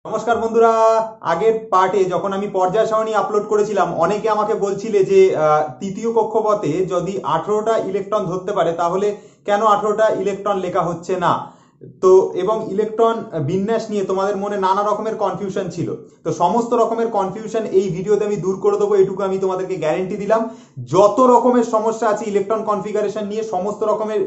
নমস্কার বন্ধুরা। আগের পার্টে যখন আমি পর্যায় সারণী আপলোড করেছিলাম, অনেকে আমাকে বলছিলে যে তৃতীয় কক্ষপথে যদি 18টা ইলেকট্রন ধরতে পারে তাহলে কেন 18টা ইলেকট্রন লেখা হচ্ছে না। তো এবং ইলেকট্রন বিন্যাস নিয়ে তোমাদের মনে নানা রকমের কনফিউশন ছিল। তো সমস্ত রকমের কনফিউশন এই ভিডিওতে আমি দূর করে দেবো, এটুকু আমি তোমাদেরকে গ্যারেন্টি দিলাম। যত রকমের সমস্যা আছে ইলেকট্রন কনফিগারেশন নিয়ে সমস্ত রকমের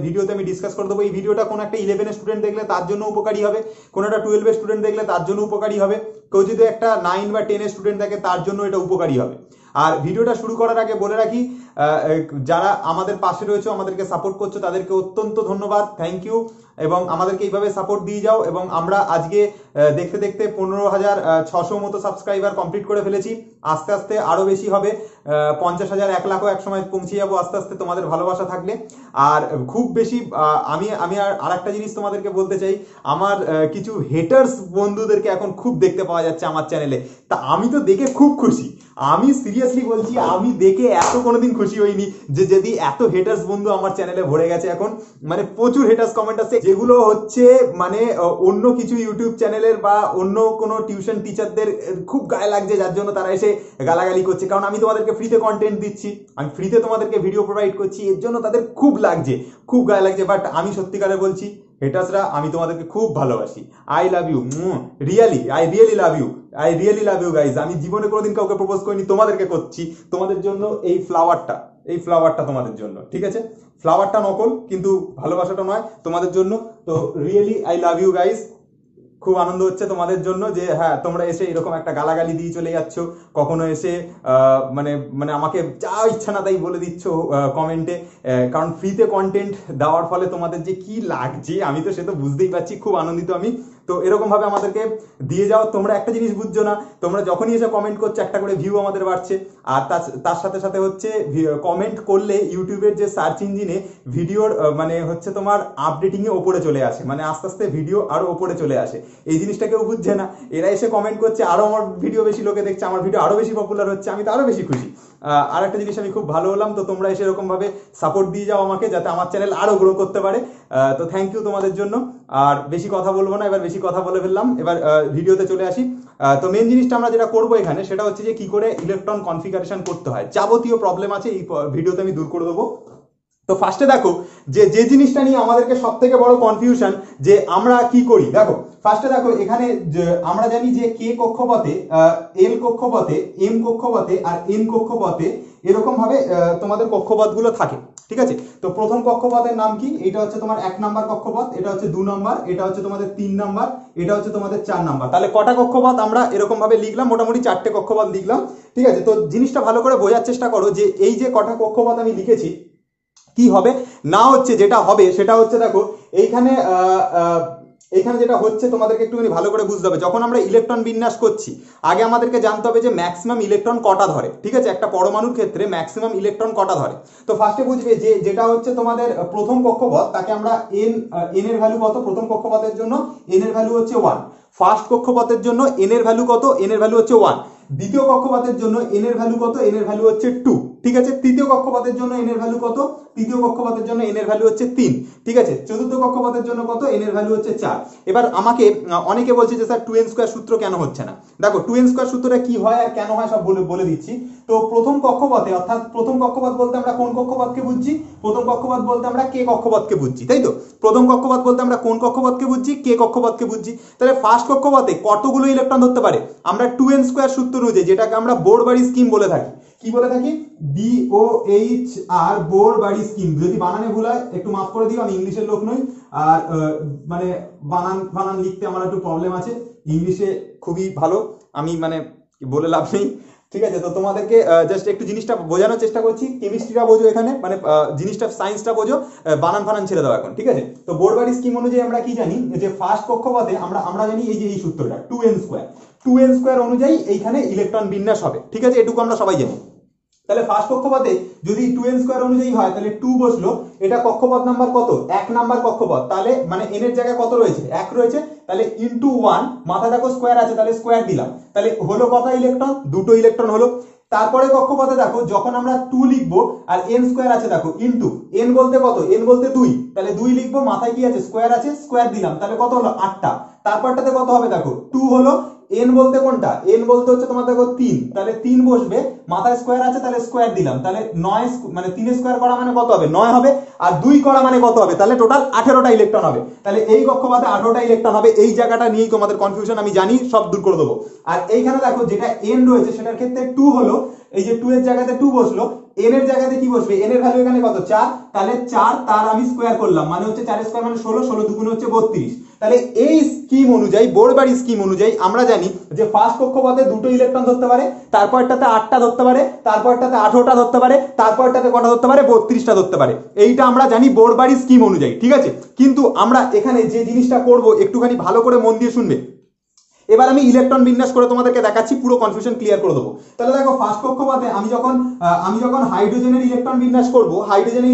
ভিডিওতে আমি ডিসকাস করে দেবো। এই ভিডিওটা কোনো একটা 11 স্টুডেন্ট দেখলে তার জন্য উপকারী হবে, কোনো একটা 12 স্টুডেন্ট দেখলে তার জন্য উপকারী হবে, কেউ যদি একটা 9 বা 10 স্টুডেন্ট থাকে তার জন্য এটা উপকারী হবে। আর ভিডিওটা শুরু করার আগে বলে রাখি, যারা আমাদের পাশে রয়েছে, আমাদেরকে সাপোর্ট করছো, তাদেরকে অত্যন্ত ধন্যবাদ, থ্যাংক ইউ। এবং আমাদেরকে এইভাবে সাপোর্ট দিয়ে যাও। এবং আমরা আজকে দেখতে দেখতে 15,600 মতো সাবস্ক্রাইবার কমপ্লিট করে ফেলেছি। আস্তে আস্তে আরো বেশি হবে, 50,000 1 লাখও একসময় পৌঁছে যাবো আস্তে আস্তে, তোমাদের ভালোবাসা থাকলে। আর খুব বেশি আমি আর একটা জিনিস তোমাদেরকে বলতে চাই, আমার কিছু হেটার্স বন্ধুদেরকে এখন খুব দেখতে পাওয়া যাচ্ছে আমার চ্যানেলে। তা আমি তো দেখে খুব খুশি, আমি সিরিয়াসলি বলছি, আমি দেখে এত কোনোদিন খুশি হইনি যে যদি এত হেটার্স বন্ধু আমার চ্যানেলে ভরে গেছে এখন। মানে প্রচুর হেটার্স কমেন্ট আসছে, যেগুলো হচ্ছে মানে অন্য কিছু ইউটিউব চ্যানেলের বা অন্য কোনো টিউশন টিচারদের খুব গায়ে লাগছে, যার জন্য তারা এসে গালাগালি করছে। কারণ আমি তোমাদেরকে ফ্রিতে কন্টেন্ট দিচ্ছি, আমি ফ্রিতে তোমাদেরকে ভিডিও প্রোভাইড করছি, এর জন্য তাদের খুব লাগছে, খুব গায়ে লাগছে। বাট আমি সত্যিকারে বলছি হেটার্সরা, আমি তোমাদেরকে খুব ভালোবাসি। I love you, really, I really love you, I really love you guys. আমি জীবনে কোনোদিন কাউকে প্রপোজ করিনি, তোমাদেরকে করছি। তোমাদের জন্য এই ফ্লাওয়ারটা তোমাদের জন্য, ঠিক আছে? ফ্লাওয়ারটা নকল, কিন্তু ভালোবাসাটা নয়, তোমাদের জন্য। তো really I love you guys. খুব আনন্দ হচ্ছে তোমাদের জন্য যে হ্যাঁ, তোমরা এসে এরকম একটা গালাগালি দিয়ে চলে যাচ্ছ, কখনো এসে মানে মানে আমাকে যা ইচ্ছা না তাই বলে দিচ্ছ কমেন্টে। কারণ ফ্রিতে কন্টেন্ট দেওয়ার ফলে তোমাদের যে কি লাগছে আমি তো সে তো বুঝতেই পারছি, খুব আনন্দিত আমি। তো এরকম ভাবে আমাদেরকে দিয়ে যাও। তোমরা একটা জিনিস বুঝছো না, তোমরা যখনই এসে কমেন্ট করছো একটা করে ভিউ আমাদের বাড়ছে। আর তার সাথে সাথে হচ্ছে কমেন্ট করলে ইউটিউবের যে সার্চ ইঞ্জিনে ভিডিওর মানে হচ্ছে তোমার আপডেটিং এ ওপরে চলে আসে, মানে আস্তে আস্তে ভিডিও আরো ওপরে চলে আসে। এই জিনিসটা কেউ বুঝছে না, এরা এসে কমেন্ট করছে, আরো আমার ভিডিও বেশি লোকে দেখছে, আমার ভিডিও আরো বেশি পপুলার হচ্ছে, আমি তো আরো বেশি খুশি। আর একটা জিনিস আমি খুব ভালো হলাম। তো তোমরা এসে এরকম ভাবে সাপোর্ট দিয়ে যাও আমাকে, যাতে আমার চ্যানেল আরো গ্রো করতে পারে। তো থ্যাংক ইউ তোমাদের জন্য। আর বেশি কথা বলবো না, এবার বেশি কথা বলে ফেললাম, এবার ভিডিওতে চলে আসি। তো মেন জিনিসটা আমরা যেটা করবো এখানে সেটা হচ্ছে যে কি করে ইলেকট্রন কনফিগারেশন করতে হয়, যাবতীয় প্রবলেম আছে এই ভিডিওতে আমি দূর করে দেবো। তো ফার্স্টে দেখো যে জিনিসটা নিয়ে আমাদেরকে সব থেকে বড় কনফিউশন, যে আমরা কি করি। দেখো ফার্স্টে দেখো এখানে আমরা জানি যে কে কক্ষপথে, এল কক্ষপথে, এম কক্ষপথে আর এন কক্ষপথে এরকম ভাবে তোমাদের কক্ষপথগুলো থাকে, ঠিক আছে? তো প্রথম কক্ষপথের নাম কি? এটা হচ্ছে তোমার 1 নাম্বার কক্ষপথ, এটা হচ্ছে 2 নাম্বার, এটা হচ্ছে তোমাদের 3 নাম্বার, এটা হচ্ছে তোমাদের 4 নাম্বার। তাহলে কটা কক্ষপথ আমরা এরকম ভাবে লিখলাম? মোটামুটি 4টে কক্ষপথ লিখলাম, ঠিক আছে? তো জিনিসটা ভালো করে বোঝার চেষ্টা করো যে এই যে কটা কক্ষপথ আমি লিখেছি কি হবে না হচ্ছে, যেটা হবে সেটা হচ্ছে দেখো এইখানে এইখানে যেটা হচ্ছে তোমাদেরকে একটুখানি ভালো করে বুঝতে হবে। যখন আমরা ইলেকট্রন বিন্যাস করছি, আগে আমাদেরকে জানতে হবে যে ম্যাক্সিমাম ইলেকট্রন কটা ধরে, ঠিক আছে? একটা পরমাণুর ক্ষেত্রে ম্যাক্সিমাম ইলেকট্রন কটা ধরে। তো ফার্স্টে বুঝবে যে যেটা হচ্ছে তোমাদের প্রথম কক্ষপথ, তাকে আমরা এন এর ভ্যালু কত? প্রথম কক্ষপথের জন্য এন এর ভ্যালু হচ্ছে 1। ফার্স্ট কক্ষপথের জন্য এন এর ভ্যালু কত? এন এর ভ্যালু হচ্ছে 1। দ্বিতীয় কক্ষপথের জন্য এন এর ভ্যালু কত? এন এর ভ্যালু হচ্ছে 2, ঠিক আছে? তৃতীয় কক্ষপথের জন্য এন এর ভ্যালু কত? তৃতীয় কক্ষপথের জন্য এন এর ভ্যালু হচ্ছে 3, ঠিক আছে? চতুর্থ কক্ষপথের জন্য কত? এন এর ভ্যালু হচ্ছে 4। এবার আমাকে অনেকে বলছে যে স্যার 2n স্কয়ার সূত্র কেন হচ্ছে না। দেখো 2n স্কয়ার সূত্রটা কি হয় আর কেন হয় সব বলে দিচ্ছি। তো প্রথম কক্ষপথে, অর্থাৎ প্রথম কক্ষপথ বলতে আমরা কোন কক্ষপথকে বুঝছি? প্রথম কক্ষপথ বলতে আমরা কে কক্ষপথকে বুঝছি, তাই তো? প্রথম কক্ষপথ বলতে আমরা কোন কক্ষপথকে বুঝছি? কে কক্ষপথকে বুঝছি। তাহলে ফার্স্ট কক্ষপথে কতগুলো ইলেকট্রন ধরতে পারে? আমরা 2n স্কয়ার সূত্র অনুযায়ী, যেটাকে আমরা বোর বাড়ি স্কিম বলে থাকি, কি বলে থাকি? BOHR, বোর বাড়ি স্কিম। যদি বানানে ভুল হয় একটু মাফ করে দিও, আমি ইংলিশের লোক নই, আর মানে বানান লিখতে আমার একটু প্রবলেম আছে। ইংলিশে খুবই ভালো আমি, মানে বলে লাভ নেই, ঠিক আছে? তো তোমাদেরকে জাস্ট একটু জিনিসটা বোঝানোর চেষ্টা করছি। কেমিস্ট্রিটা বোঝো এখানে, মানে জিনিসটা সায়েন্সটা বোঝো, বানান ফানান ছেড়ে দাও এখন, ঠিক আছে? তো বোর বাড়ি স্কিম অনুযায়ী আমরা কি জানি যে ফার্স্ট কক্ষপথে আমরা জানি এই যে এই সূত্রটা 2n স্কয়ার, 2n স্কয়ার অনুযায়ী এইখানে ইলেকট্রন বিন্যাস হবে, ঠিক আছে? এটুকু আমরা সবাই জানি। তাহলে ফার্স্ট কক্ষপথে যদি 2n স্কয়ার অনুযায়ী হয় তাহলে 2 বসলো। এটা কক্ষপথ নাম্বার কত? 1 নাম্বার কক্ষপথ। তাহলে মানে n এর জায়গায় কত রয়েছে? 1 রয়েছে। তাহলে ইনটু 1, মাথা দেখো স্কয়ার আছে, তাহলে স্কয়ার দিলাম। তাহলে হলো কত ইলেকট্রন? দুটো ইলেকট্রন হলো। তারপরে কক্ষপথে দেখো যখন আমরা 2 লিখবো আর n স্কয়ার আছে দেখো ইনটু n বলতে কত, n বলতে 2, তাহলে 2 লিখবো, মাথায় কি আছে স্কয়ার আছে, স্কয়ার দিলাম, তাহলে কত হলো 8টা। তারপরটাতে কত হবে দেখো 2 হলো, n বলতে কোনটা, n বলতে হচ্ছে তোমার দেখো 3, তাহলে 3 বসবে, মাথায় স্কয়ার আছে তাহলে স্কয়ার দিলাম, তাহলে 9 মানে 3 স্কয়ার করা মানে কত হবে 9 হবে, আর 2 করা মানে কত হবে, তাহলে টোটাল 18টা ইলেকট্রন হবে। তাহলে এই কক্ষপথে 18টা ইলেকট্রন হবে। এই জায়গাটা নিয়েই তোমাদের কনফিউশন আমি জানি, সব দূর করে দেবো। আর এইখানে দেখো যেটা n রয়েছে সেটার ক্ষেত্রে 2 হলো, এই যে 2 এর জায়গাতে 2 বসলো, n এর জায়গাতে কি বসবে, n এর ভ্যালু এখানে কত 4, তাহলে 4 তার আমি স্কয়ার করলাম মানে হচ্ছে 4 স্কয়ার মানে 16, 16 দুগুণ হচ্ছে 32। তাহলে এই স্কিম অনুযায়ী, বোরবাড়ি স্কিম অনুযায়ী আমরা জানি যে ফার্স্ট কক্ষপথে দুটো ইলেকট্রন ধরতে পারে, তারপরটাতে 8টা ধরতে পারে, তারপরটাতে 18টা ধরতে পারে, তারপরটাতে কটা ধরতে পারে 32টা ধরতে পারে। এইটা আমরা জানি বোরবাড়ি স্কিম অনুযায়ী, ঠিক আছে। কিন্তু আমরা এখানে যে জিনিসটা করব একটুখানি ভালো করে মন দিয়ে শুনবে। এবার আমি ইলেকট্রন বিন্যাস করে তোমাদেরকে দেখাচ্ছি, পুরো কনফিউশন ক্লিয়ার করে দেবো। তাহলে দেখো ফার্স্ট কক্ষপথে আমি যখন হাইড্রোজেনের ইলেকট্রন বিন্যাস করব, হাইড্রোজেনের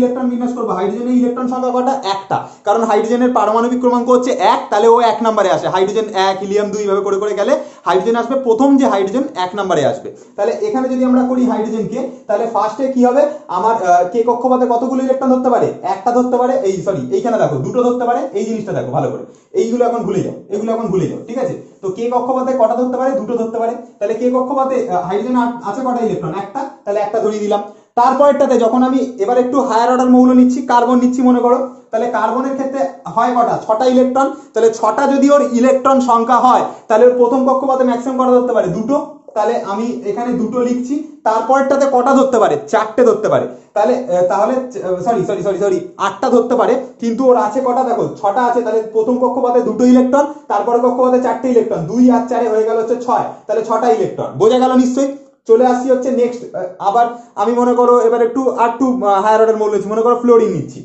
ইলেকট্রন সংখ্যা কটা, একটা, কারণ হাইড্রোজেনের পারমাণবিক ক্রমাঙ্ক হচ্ছে 1, তাহলে ও 1 নম্বরে আসে। হাইড্রোজেন 1, হিলিয়াম 2 ভাবে করে করে গেলে হাইড্রোজেন আসবে প্রথম, যে হাইড্রোজেন 1 নম্বরে আসবে। তাহলে এখানে যদি আমরা করি হাইড্রোজেনকে, তাহলে ফার্স্টে কি হবে আমার কে কক্ষপথে কতগুলো ইলেকট্রন ধরতে পারে, একটা ধরতে পারে, এইখানে দেখো দুটো ধরতে পারে, এই জিনিসটা দেখো ভালো করে, এইগুলো এখন ভুলে যাও, এগুলো এখন ভুলে যাও, ঠিক আছে। তো কে কক্ষপথে কটা ধরতে পারে, দুটো ধরতে পারে, তাহলে কে কক্ষপথে হাইড্রোজেন আছে কটা ইলেকট্রন, একটা, তাহলে একটা ধরিয়ে দিলাম। তারপরটাতে যখন আমি এবার একটু হায়ার অর্ডার মৌল নিচ্ছি, কার্বন নিচ্ছি মনে করো, তাহলে কার্বনের ক্ষেত্রে হয় কটা, 6টা ইলেকট্রন, তাহলে 6টা যদি ওর ইলেকট্রন সংখ্যা হয় তাহলে ওর প্রথম কক্ষপথে ম্যাক্সিমাম কটা ধরতে পারে, দুটো, তাহলে আমি এখানে দুটো লিখছি। তারপরটাতে কটা ধরতে পারে, 4টে ধরতে পারে, তাহলে সরি 8টা ধরতে পারে, কিন্তু ওর আছে কটা দেখো 6টা আছে, তাহলে প্রথম কক্ষপথে দুটো ইলেকট্রন, তারপরে কক্ষপথে 4টে ইলেকট্রন, 2 আর 4 হয়ে গেল হচ্ছে 6, তাহলে 6টা ইলেকট্রন। বোঝা গেল নিশ্চয়ই। চলে আসছি হচ্ছে নেক্সট, আবার আমি মনে করো এবার একটু হায়ার অর্ডার মৌল নিচ্ছি, মনে করো ফ্লোরিন নিচ্ছি,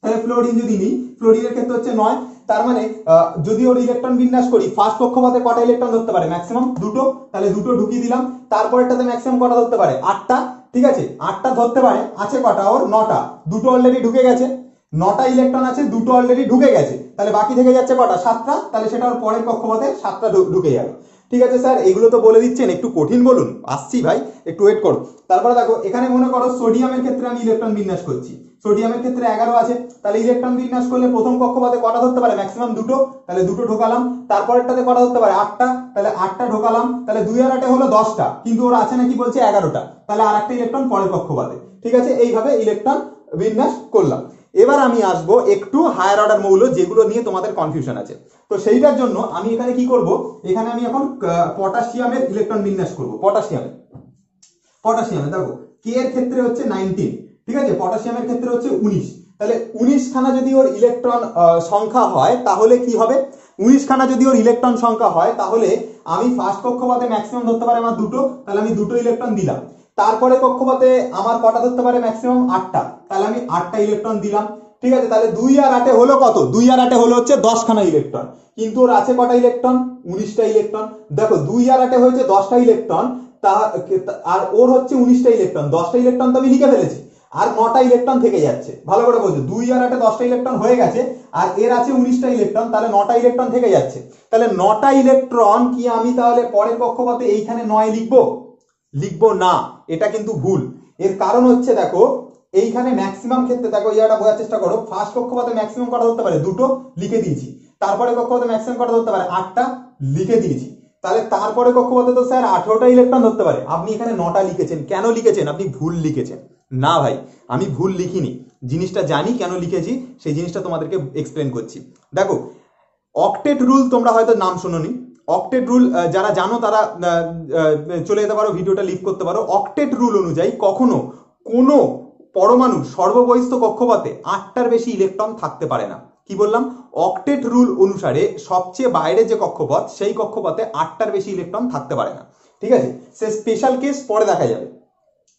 তাহলে ফ্লোরিন যদি নিই, ফ্লোরিনের ক্ষেত্রে হচ্ছে 9, তার মানে যদি ওর ইলেকট্রন বিন্যাস করি ফার্স্ট কক্ষপথে কটা ইলেকট্রন ধরতে পারে, ম্যাক্সিমাম দুটো, তাহলে দুটো ঢুকিয়ে দিলাম। তারপরটাতে ম্যাক্সিমাম কটা ধরতে পারে, 8টা, ঠিক আছে, 8টা ধরতে পারে, আছে কটা ওর 9টা, দুটো অলরেডি ঢুকে গেছে, 9টা ইলেকট্রন আছে, দুটো অলরেডি ঢুকে গেছে, তাহলে বাকি থেকে যাচ্ছে কটা, 7টা, তাহলে সেটা ওর পরের কক্ষপথে 7টা ঢুকে গেল। ঠিক আছে স্যার, এগুলো তো বলে দিচ্ছেন, একটু কঠিন বলুন, আসছি ভাই, একটু ওয়েট করো। তারপরে দেখো এখানে মনে করো সোডিয়ামের ক্ষেত্রে আমি ইলেকট্রন বিন্যাস করছি, সোডিয়ামের ক্ষেত্রে 11 আছে, তাহলে ইলেকট্রন বিন্যাস করলে প্রথম কক্ষপথে কটা ধরতে পারে, ম্যাক্সিমাম দুটো, তাহলে দুটো ঢোকালাম। তারপরেরটাতে কটা ধরতে পারে, 8টা, তাহলে 8টা ঢোকালাম, তাহলে 2 আর 8 হলো 10টা, কিন্তু ওর আছে নাকি বলছে 11টা, তাহলে আরেকটা ইলেকট্রন পরের কক্ষপথে। ঠিক আছে, এইভাবে ইলেকট্রন বিন্যাস করলাম। এবার আমি আসবো একটু হায়ার অর্ডার মৌল, যেগুলো নিয়ে তোমাদের কনফিউশন আছে। তো সেইটার জন্য আমি এখানে কি করব, এখানে আমি এখন পটাশিয়ামের ইলেকট্রন বিন্যাস করব। পটাশিয়ামে দেখো কে এর ক্ষেত্রে হচ্ছে 19, ঠিক আছে, পটাশিয়ামের ক্ষেত্রে হচ্ছে 19, তাহলে 19 খানা যদি ওর ইলেকট্রন সংখ্যা হয় তাহলে কি হবে, 19 খানা যদি ওর ইলেকট্রন সংখ্যা হয় তাহলে আমি ফার্স্ট কক্ষপথে ম্যাক্সিমাম ধরতে পারে আমার দুটো, তাহলে আমি দুটো ইলেকট্রন দিলাম। তারপরে কক্ষপথে আমার কটা ধরতে পারে, ম্যাক্সিমাম 8টা, তাহলে আমি 8টা ইলেকট্রন দিলাম। ঠিক আছে, তাহলে 2 আর 8 হলো কত, 2 আর 8 হলো হচ্ছে 10 খানা ইলেকট্রন, কিন্তু ওর আছে কটা ইলেকট্রন, 19টা ইলেকট্রন। দেখো 2 আর 8 হয়েছে 10টা ইলেকট্রন, আর ওর হচ্ছে 19টা ইলেকট্রন, 10টা ইলেকট্রন তো আমি লিখে ফেলেছি, আর 9টা ইলেকট্রন থেকে যাচ্ছে। ভালো করে বলছো, 2 আর 8 10টা ইলেকট্রন হয়ে গেছে, আর এর আছে 19টা ইলেকট্রন, তাহলে 9টা ইলেকট্রন থেকে যাচ্ছে। তাহলে 9টা ইলেকট্রন কি আমি তাহলে পরের কক্ষপথে এইখানে 9 লিখবো না, এটা কিন্তু ভুল। এর কারণ হচ্ছে দেখো এইখানে ম্যাক্সিমাম ক্ষেত্রে দেখো ইয়াটা বোঝার চেষ্টা করো, ফার্স্ট কক্ষপথে ম্যাক্সিমাম কটা ধরতে পারে, দুটো, লিখে দিয়েছি। তারপরে কক্ষপথে ম্যাক্সিমাম কটা ধরতে পারে, 8টা, লিখে দিয়েছি। তাহলে তারপরে কক্ষপথে তো স্যার 18টা ইলেকট্রন ধরতে পারে, আপনি এখানে 9টা লিখেছেন, কেন লিখেছেন, আপনি ভুল লিখেছেন। না ভাই, আমি ভুল লিখিনি, জিনিসটা জানি কেন লিখেছি, সেই জিনিসটা তোমাদেরকে এক্সপ্লেন করছি। দেখো অক্টেট রুল তোমরা হয়তো নাম শোনোনি, অক্টেট রুল যারা জানো তারা চলে যেতে পারো, ভিডিওটা লিভ করতে পারো। অক্টেট রুল অনুযায়ী কখনো কোনো পরমাণুর সর্ববহিস্থ কক্ষপথে 8টার বেশি ইলেকট্রন থাকতে পারে না। কি বললাম, অক্টেট রুল অনুসারে সবচেয়ে বাইরে যে কক্ষপথ, সেই কক্ষপথে 8টার বেশি ইলেকট্রন থাকতে পারে না। ঠিক আছে, সে স্পেশাল কেস পরে দেখা যাবে।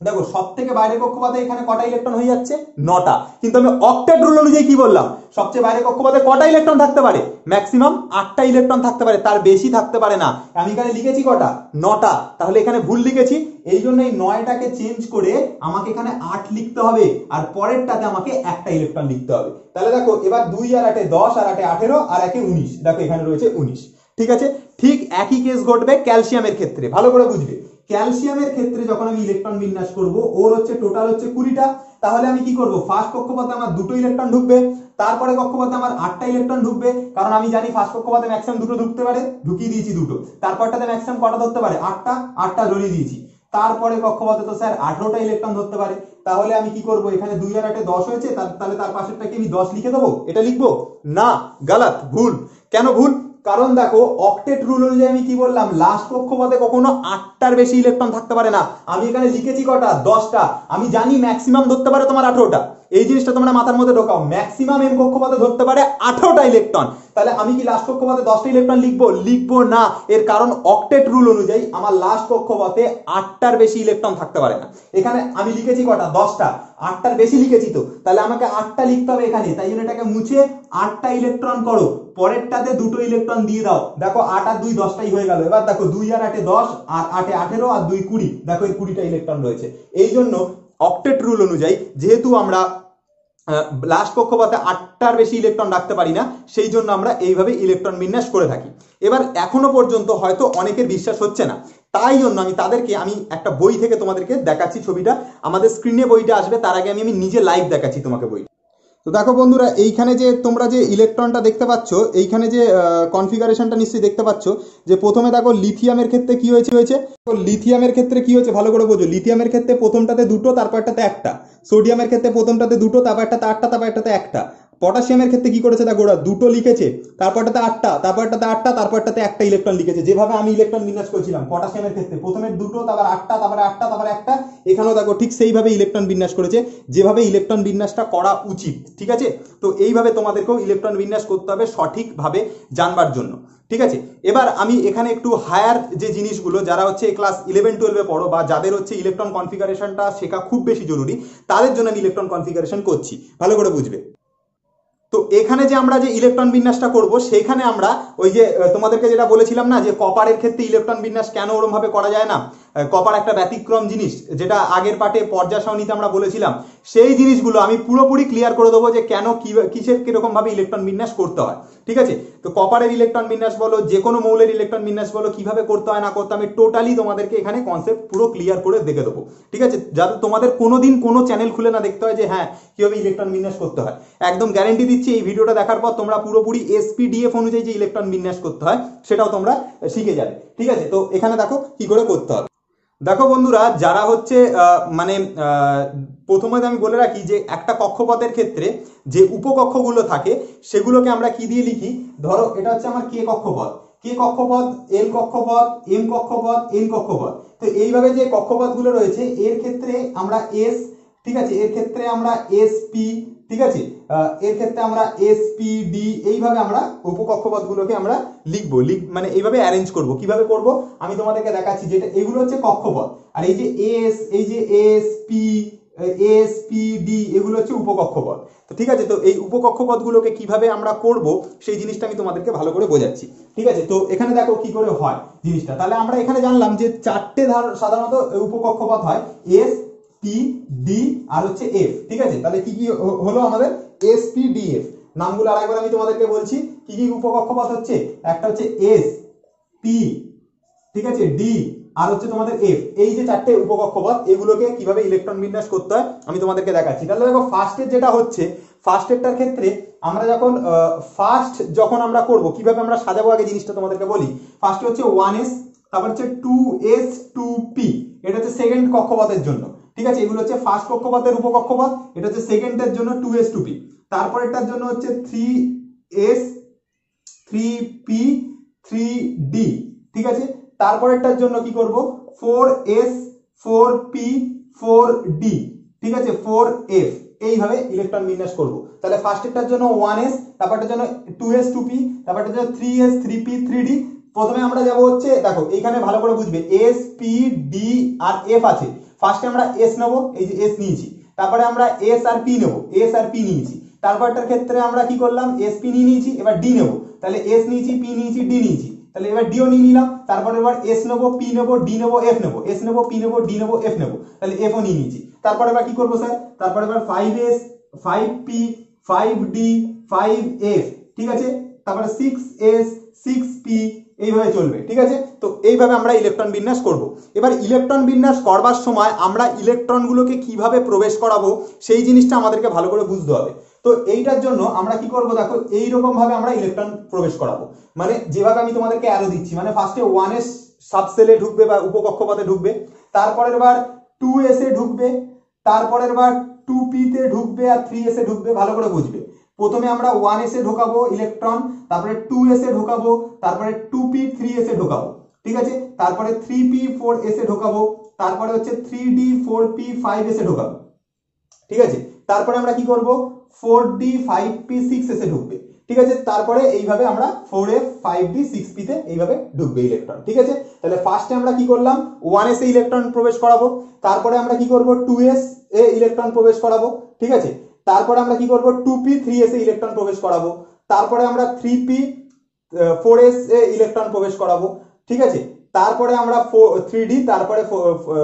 দেখো সব থেকে বাইরের কক্ষপথে এখানে কটা ইলেকট্রন হয়ে যাচ্ছে, 9টা, কিন্তু আমি অক্টেট রুল অনুযায়ী কি বললাম, সবচেয়ে বাইরের কক্ষপথে কটা ইলেকট্রন থাকতে পারে, ম্যাক্সিমাম 8টা ইলেকট্রন থাকতে পারে, তার বেশি থাকতে পারে না। আমি এখানে লিখেছি কটা, 9টা, তাহলে এখানে ভুল লিখেছি, এই জন্য এই 9টাকে চেঞ্জ করে আমাকে এখানে 8 লিখতে হবে, আর পরেরটাতে আমাকে একটা ইলেকট্রন লিখতে হবে। তাহলে দেখো এবার 2 আর 8 10, আর 8 18, আর 1 19, দেখো এখানে রয়েছে 19। ঠিক আছে, ঠিক একই কেস ঘটবে ক্যালসিয়ামের ক্ষেত্রে, ভালো করে বুঝবে। ক্যালসিয়ামের ক্ষেত্রে যখন আমি ইলেকট্রন বিন্যাস করব, ওর হচ্ছে টোটাল হচ্ছে 20টা, তাহলে আমি কি করব, ফার্স্ট কক্ষপথে আমার 2টো ইলেকট্রন ঢুকবে, তারপরে কক্ষপথে আমার 8টা ইলেকট্রন ঢুকবে, কারণ আমি জানি ফার্স্ট কক্ষপথে ম্যাক্সিমাম 2টো ঢুকতে পারে, ঢুকিয়ে দিয়েছি 2টো, তারপরটাতে ম্যাক্সিমাম কটা ধরতে পারে, 8টা ধরিয়ে দিয়েছি, তারপরে কক্ষপথে তো স্যার 18টা ইলেকট্রন ধরতে পারে, তাহলে আমি কি করব, এখানে 2 আর 8 10 হয়েছে, তাহলে তার পাশেরটা কি আমি 10 লিখে দেবো, এটা লিখবো না, গালাত, ভুল। কেন ভুল? কারণ দেখো অক্টেট রুল অনুযায়ী আমি কি বললাম, লাস্ট কক্ষপথে কখনো 8টার বেশি ইলেকট্রন থাকতে পারে না, আমি এখানে লিখেছি কটা, 10টা, আমি জানি ম্যাক্সিমাম ধরতে পারে তোমার 18টা, এই জিনিসটা তোমরা মাথার মধ্যে ঢোকাও, ম্যাক্সিমাম এম কক্ষপথে ধরতে পারে 18টা ইলেকট্রন, তাহলে আমি কি লাস্ট কক্ষপথে 10টা ইলেকট্রন লিখবো না, এর কারণ অক্টেট রুল অনুযায়ী আমার লাস্ট কক্ষপথে 8টার বেশি ইলেকট্রন থাকতে পারে না, এখানে আমি লিখেছি কটা, 10টা, 8টার বেশি লিখেছি, তো তাহলে আমাকে 8টা লিখতে হবে এখানে, তাই জন্য এটাকে মুছে 8টা ইলেকট্রন করো, পরেরটাতে 2টো ইলেকট্রন দিয়ে দাও, দেখো 8 আর 2 10টাই হয়ে গেল, এবার দেখো 2 আর 8 10, আর 8 18 আর 2 20, দেখো এই 20টা ইলেকট্রন রয়েছে, এই জন্য অক্টেট রুল অনুযায়ী যেহেতু আমরা লাস্ট কক্ষপথে 8টার বেশি ইলেকট্রন রাখতে পারি না, সেই জন্য আমরা এইভাবে ইলেকট্রন বিন্যাস করে থাকি। এবার এখনো পর্যন্ত হয়তো অনেকের বিশ্বাস হচ্ছে না, তাই জন্য আমি একটা বই থেকে তোমাদেরকে দেখাচ্ছি ছবিটা, আমাদের স্ক্রিনে বইটা আসবে, তার আগে আমি নিজে লাইভ দেখাচ্ছি তোমাকে বই। তো দেখো বন্ধুরা, এইখানে যে তোমরা যে ইলেকট্রনটা দেখতে পাচ্ছ, এইখানে যে কনফিগারেশনটা নিশ্চয়ই দেখতে পাচ্ছ, যে প্রথমে দেখো লিথিয়ামের ক্ষেত্রে কি হয়েছে, লিথিয়ামের ক্ষেত্রে কি হয়েছে ভালো করে বোঝো, লিথিয়ামের ক্ষেত্রে প্রথমটাতে 2টো, তারপরটাতে 1টা, সোডিয়ামের ক্ষেত্রে প্রথমটাতে 2টো, তারপরটাতে 8টা, তারপরটাতে 1টা, পটাশিয়ামের ক্ষেত্রে কি করেছে দেখো, ওরা 2টো লিখেছে, তারপরটাতে 8টা, তারপরটাতে 8টা, তারপরটাতে 1টা ইলেকট্রন লিখেছে, যেভাবে আমি ইলেকট্রন বিন্যাস করেছিলাম পটাশিয়ামের ক্ষেত্রে, প্রথমে 2টো, তারপর 8টা, তারপরে 8টা, তারপরে 1টা, এখানেও দেখো ঠিক সেইভাবে ইলেকট্রন বিন্যাস করেছে, যেভাবে ইলেকট্রন বিন্যাসটা করা উচিত, ঠিক আছে। তো এইভাবে তোমাদেরকেও ইলেকট্রন বিন্যাস করতে হবে সঠিকভাবে জানবার জন্য, ঠিক আছে। এবার আমি এখানে একটু হায়ার যে জিনিসগুলো, যারা হচ্ছে ক্লাস 11-12-এ পড়ো, বা যাদের হচ্ছে ইলেকট্রন কনফিগারেশনটা শেখা খুব বেশি জরুরি, তাদের জন্য আমি ইলেকট্রন কনফিগারেশন করছি, ভালো করে বুঝবে। তো এখানে যে আমরা যে ইলেকট্রন বিন্যাসটা করব, সেখানে আমরা ওই যে তোমাদেরকে যেটা বলেছিলাম না, যে কপারের ক্ষেত্রে ইলেকট্রন বিন্যাস কেন ওরম ভাবে করা যায় না, কপার একটা ব্যতিক্রম জিনিস, যেটা আগের পাঠে পর্যায় সারণীতে আমরা বলেছিলাম, সেই জিনিসগুলো আমি পুরোপুরি ক্লিয়ার করে দেবো, যে কেন কিসের কিরকম ভাবে ইলেকট্রন বিন্যাস করতে হয়, ঠিক আছে। তো কপারের ইলেকট্রন বিন্যাস বলো, যে কোনো মৌলের ইলেকট্রন বিন্যাস বলো, কিভাবে করতে হয় না করতে, আমি টোটালি তোমাদেরকে এখানে কনসেপ্ট পুরো ক্লিয়ার করে দেখে দেবো, ঠিক আছে, যাতে তোমাদের কোনোদিন কোনো চ্যানেল খুলে না দেখতে হয় যে হ্যাঁ কিভাবে ইলেকট্রন বিন্যাস করতে হয়। একদম গ্যারেন্টি দিচ্ছি, এই ভিডিওটা দেখার পর তোমরা পুরোপুরি SPDF অনুযায়ী যে ইলেকট্রন বিন্যাস করতে হয় সেটাও তোমরা শিখে যাবে, ঠিক আছে। তো এখানে দেখো কি করে করতে হবে। দেখো বন্ধুরা, যারা হচ্ছে প্রথমে আমি বলে রাখি যে একটা কক্ষপথের ক্ষেত্রে যে উপকক্ষগুলো থাকে সেগুলোকে আমরা কি দিয়ে লিখি, ধরো এটা হচ্ছে আমার কে কক্ষপথ, এল কক্ষপথ, এম কক্ষপথ, এন কক্ষপথ। তো এইভাবে যে কক্ষপথগুলো রয়েছে, এর ক্ষেত্রে আমরা এস, ঠিক আছে, এর ক্ষেত্রে আমরা SP, ঠিক আছে, এর ক্ষেত্রে আমরা SPD, এইভাবে আমরা উপকক্ষপথগুলোকে আমরা লিখবো, মানে এইভাবে অ্যারেঞ্জ করব। কিভাবে করব আমি তোমাদেরকে দেখাচ্ছি, যেটা এগুলো হচ্ছে কক্ষপথ, আর এই যে এই যে SPD, এগুলো হচ্ছে উপকক্ষপথ। তো ঠিক আছে, তো এই উপকক্ষপথগুলোকে কিভাবে আমরা করব সেই জিনিসটা আমি তোমাদেরকে ভালো করে বোঝাচ্ছি, ঠিক আছে। তো এখানে দেখো কি করে হয় জিনিসটা, তাহলে আমরা এখানে জানলাম যে 4টে সাধারণত উপকক্ষপথ হয়, SP, D আর হচ্ছে F, ঠিক আছে। তাহলে কি কি হলো আমাদের, SPDF নামগুলো আরেকবার আমি তোমাদেরকে বলছি, কি কি উপকক্ষপথ হচ্ছে, একটা হচ্ছে SP, ঠিক আছে, D আর হচ্ছে তোমাদের F, এই যে 4টে উপকক্ষপথ, এগুলোকে কিভাবে ইলেকট্রন বিন্যাস করতে হয় আমি তোমাদেরকে দেখাচ্ছি। তাহলে দেখো ফার্স্টের যেটা হচ্ছে, ফার্স্টেরটার ক্ষেত্রে আমরা যখন আমরা করব, কিভাবে আমরা সাজাবো আগে জিনিসটা তোমাদেরকে বলি। ফার্স্টে হচ্ছে 1s, তারপর হচ্ছে 2s 2p, এটা হচ্ছে সেকেন্ড কক্ষপথের জন্য, ঠিক আছে। এগুলো হচ্ছে ফার্স্ট কক্ষপথের উপকক্ষপথ, এটা হচ্ছে সেকেন্ডের জন্য 2s 2p, তারপরেরটার জন্য হচ্ছে 3s 3p 3d, ঠিক আছে। তারপরেরটার জন্য কি করব, 4s 4p 4d, ঠিক আছে, 4f, এইভাবে ইলেকট্রন বিন্যাস করব। তাহলে ফার্স্টেরটার জন্য 1s, তারপরটার জন্য 2s 2p, তারপরটার জন্য 3s 3p 3d। প্রথমে আমরা যাব হচ্ছে, দেখো এইখানে ভালো করে বুঝবে, s p d আর f আছে, ফার্স্টে আমরা s নেব, এই যে s নিয়েছি, তারপরে আমরা s আর p নেব, s আর p নিয়েছি, তারপরটার ক্ষেত্রে আমরা কি করলাম, sp নিয়েছি, এবার d নেব, তাহলে s নিয়েছি, p নিয়েছি, d নিয়েছি, তাহলে এবার d ও নিয়ে নিলাম, তারপর এবার s নেব, p নেব, d নেব, f নেব, s নেব, p নেব, d নেব, f নেব, তাহলে f ও নিয়ে নিয়েছি। তারপর এবার কি করব স্যার, তারপর এবার 5s 5p 5d 5f, ঠিক আছে, তারপরে 6s 6p এইভাবে চলবে, ঠিক আছে। তো এইভাবে আমরা ইলেকট্রন বিন্যাস করব। এবার ইলেকট্রন বিন্যাস করবার সময় আমরা ইলেকট্রনগুলোকে কিভাবে প্রবেশ করাবো সেই জিনিসটা আমাদেরকে ভালো করে বুঝতে হবে। তো এইটার জন্য আমরা কি করব, দেখো এইরকম ভাবে আমরা ইলেকট্রন প্রবেশ করাবো, মানে যেভাবে আমি তোমাদেরকে অ্যারো দিচ্ছি, মানে ফার্স্টে 1s সাবসেলে ঢুকবে বা উপকক্ষপথে ঢুকবে, তারপরের বার 2s এ ঢুকবে, তারপরের বার 2p তে ঢুকবে আর 3s এ ঢুকবে। ভালো করে বুঝবে, প্রথমে আমরা 1s এ ঢোকাবো ইলেকট্রন, তারপরে 2s এ ঢোকাবো, তারপরে 2p 3s এ ঢোকাবো, ঠিক আছে, তারপরে 3p 4s এ ঢোকাবো, তারপরে হচ্ছে 3d 4p 5s এ ঢোকাবো, ঠিক আছে। তারপরে আমরা কি করব, 4d 5p 6s এ ঢুকবে, ঠিক আছে। তারপরে এইভাবে আমরা 4f 5d 6p তে এইভাবে ঢুকবে ইলেকট্রন, ঠিক আছে। তাহলে ফার্স্টে আমরা কি করলাম, 1s এ ইলেকট্রন প্রবেশ করাবো, তারপরে আমরা কি করব 2s এ ইলেকট্রন প্রবেশ করাবো, ঠিক আছে। তারপরে আমরা কি করব 2p 3s এ ইলেকট্রন প্রবেশ করাবো, তারপরে আমরা 3p 4s এ ইলেকট্রন প্রবেশ করাবো, ঠিক আছে। তারপরে আমরা 3d, তারপরে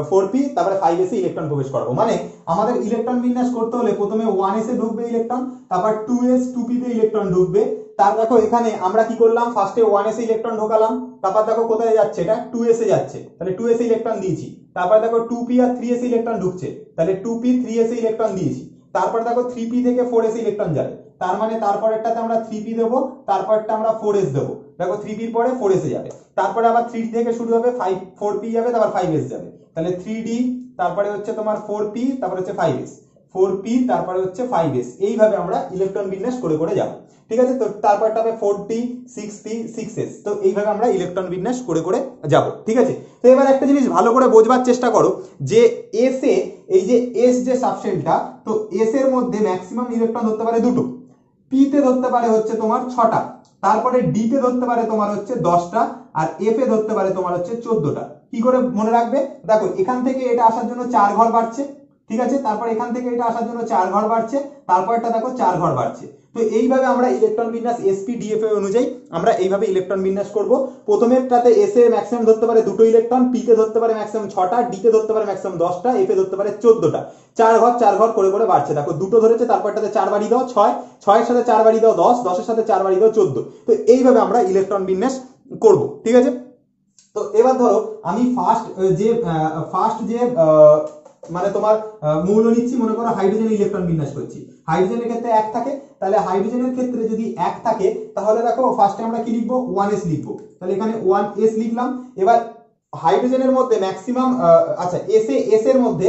4p, তারপরে 5s এ ইলেকট্রন প্রবেশ করাবো। মানে আমাদের ইলেকট্রন বিন্যাস করতে হলে প্রথমে 1s এ ঢুকবে ইলেকট্রন, তারপর 2s 2p তে ইলেকট্রন ঢুকবে। তার দেখো এখানে আমরা কি করলাম, ফার্স্টে 1s এ ইলেকট্রন ঢোকালাম, তারপর দেখো কোথায় যাচ্ছে, এটা 2s এ যাচ্ছে, তাহলে 2s এ ইলেকট্রন দিয়েছি। তারপর দেখো 2p আর 3s এ ইলেকট্রন ঢুকছে, তাহলে 2p 3s এ ইলেকট্রন দিয়েছি। তারপর দেখো 3p থেকে 4s এ ইলেকট্রন যাবে, তার মানে তারপরেরটাতে আমরা 3p দেবো, তারপরটা আমরা 4s দেবো। দেখো 3p এর পরে 4s এ যাবে, তারপরে আবার 3d থেকে শুরু হবে, 4p যাবে, তারপর 5s যাবে, তাহলে 3d, তারপরে হচ্ছে তোমার 4p, তারপরে হচ্ছে 5s, 4p, তারপরে হচ্ছে 5s। এইভাবে আমরা ইলেকট্রন বিন্যাস করে করে যাব, ঠিক আছে। তো তারপরটা হবে 4d 6p 6s। তো এইভাবে আমরা ইলেকট্রন বিন্যাস করে করে যাব, ঠিক আছে। তো এবার একটা জিনিস ভালো করে বোঝবার চেষ্টা করো যে s এ, এই যে s যে সাবশেলটা, তো s এর মধ্যে ম্যাক্সিমাম ইলেকট্রন ধরতে পারে দুটো, p তে ধরতে পারে হচ্ছে তোমার 6টা, তারপরে d তে ধরতে পারে তোমার হচ্ছে 10টা, আর f এ ধরতে পারে তোমার হচ্ছে 14টা। কি করে মনে রাখবে, দেখো এখান থেকে এটা আসার জন্য 4 ঘর বাড়ছে, ঠিক আছে, তারপর এখান থেকে এটা আসার জন্য 4 ঘর বাড়ছে, তারপরটা দেখো 4 ঘর বাড়ছে। তো এইভাবে আমরা ইলেকট্রন বিন্যাস sp dfa অনুযায়ী আমরা এইভাবে ইলেকট্রন বিন্যাস করব। প্রথমেরটাতে s এ ম্যাক্সিমাম ধরতে পারে দুটো ইলেকট্রন, p তে ধরতে পারে ম্যাক্সিমাম 6টা, d তে ধরতে পারে ম্যাক্সিমাম 10টা, f এ ধরতে পারে 14টা। 4 ঘর করে করে বাড়ছে, দেখো দুটো ধরেছে, তারপরটাতে 4 বাড়িয়ে দাও 6, 6 এর সাথে 4 বাড়িয়ে দাও 10, 10 এর সাথে 4 বাড়িয়ে দাও 14। তো এইভাবে আমরা ইলেকট্রন বিন্যাস করব, ঠিক আছে। তো এবার ধরো আমি ফার্স্ট যে মানে তোমার মৌল নিচ্ছি, মনে করো হাইড্রোজেন ইলেকট্রন বিন্যাস করছি। হাইড্রোজেনের ক্ষেত্রে 1 থাকে, তাহলে হাইড্রোজেনের ক্ষেত্রে যদি 1 থাকে তাহলে দেখো ফার্স্টে আমরা কি লিখবো, 1s লিখবো, তাহলে এখানে 1s লিখলাম। এবার হাইড্রোজেনের মধ্যে ম্যাক্সিমাম, আচ্ছা এস এর মধ্যে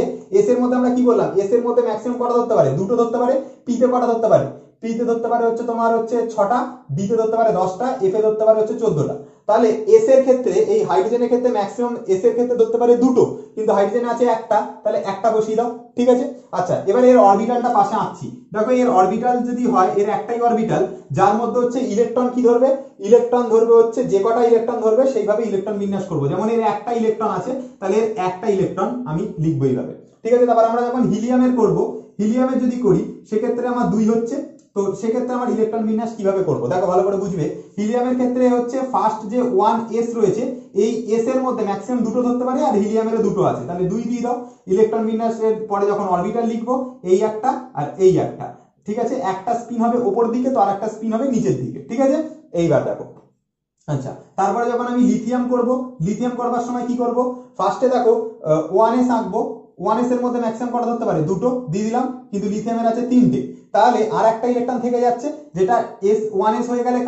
আমরা কি বললাম, এস এর মধ্যে ম্যাক্সিমাম কটা ধরতে পারে, দুটো ধরতে পারে। পি তে কটা ধরতে পারে, পি তে ধরতে পারে হচ্ছে তোমার হচ্ছে 6টা, ডি তে ধরতে পারে 10টা, এফ এ ধরতে পারে হচ্ছে 14টা। তাহলে এস এর ক্ষেত্রে, এই হাইড্রোজেনের ক্ষেত্রে ম্যাক্সিমাম এস এর ক্ষেত্রে ধরতে পারে দুটো, কিন্তু হাইড্রোজেনে আছে একটা, তাহলে একটা বসিয়ে দাও, ঠিক আছে। আচ্ছা এবার এর অরবিটালটা পাশে আঁকছি, দেখো এর অরবিটাল যদি হয়, এর একটাই অরবিটাল, যার মধ্যে হচ্ছে ইলেকট্রন কি ধরবে, ইলেকট্রন ধরবে হচ্ছে যে কটা ইলেকট্রন ধরবে সেইভাবে ইলেকট্রন বিন্যাস করব। যেমন এর একটা ইলেকট্রন আছে, তাহলে এর একটা ইলেকট্রন আমি লিখবো এইভাবে, ঠিক আছে। তারপর আমরা যখন হিলিয়ামের করব, হিলিয়ামের যদি করি সেক্ষেত্রে আমার 2 হচ্ছে, তো সেক্ষেত্রে আমার ইলেকট্রন বিন্যাস কিভাবে করব, দেখো ভালো করে বুঝবে। হিলিয়ামের ক্ষেত্রে হচ্ছে ফার্স্ট যে 1s রয়েছে, এই s এর মধ্যে ম্যাক্সিমাম দুটো ধরতে পারে, আর হিলিয়ামেরও দুটো আছে, তাহলে 2 দিয়ে দাও। ইলেকট্রন বিন্যাসের পরে যখন অরবিটাল লিখবো, এই একটা আর এই একটা, ঠিক আছে, একটা স্পিন হবে উপর দিকে, তো আর একটা স্পিন হবে নিচের দিকে, ঠিক আছে। এইবার দেখো, আচ্ছা তারপরে যখন আমি লিথিয়াম করব, লিথিয়াম করবার সময় কি করব, ফার্স্টে দেখো 1s আঁকবো, 1s এর মধ্যে ম্যাক্সিমাম কটা ধরতে পারে, দুটো দিয়ে দিলাম, কিন্তু লিথিয়ামের আছে 3টে, তাহলে আর একটা ইলেকট্রন থেকে যাচ্ছে, যেটা s 1s হয়ে গেলে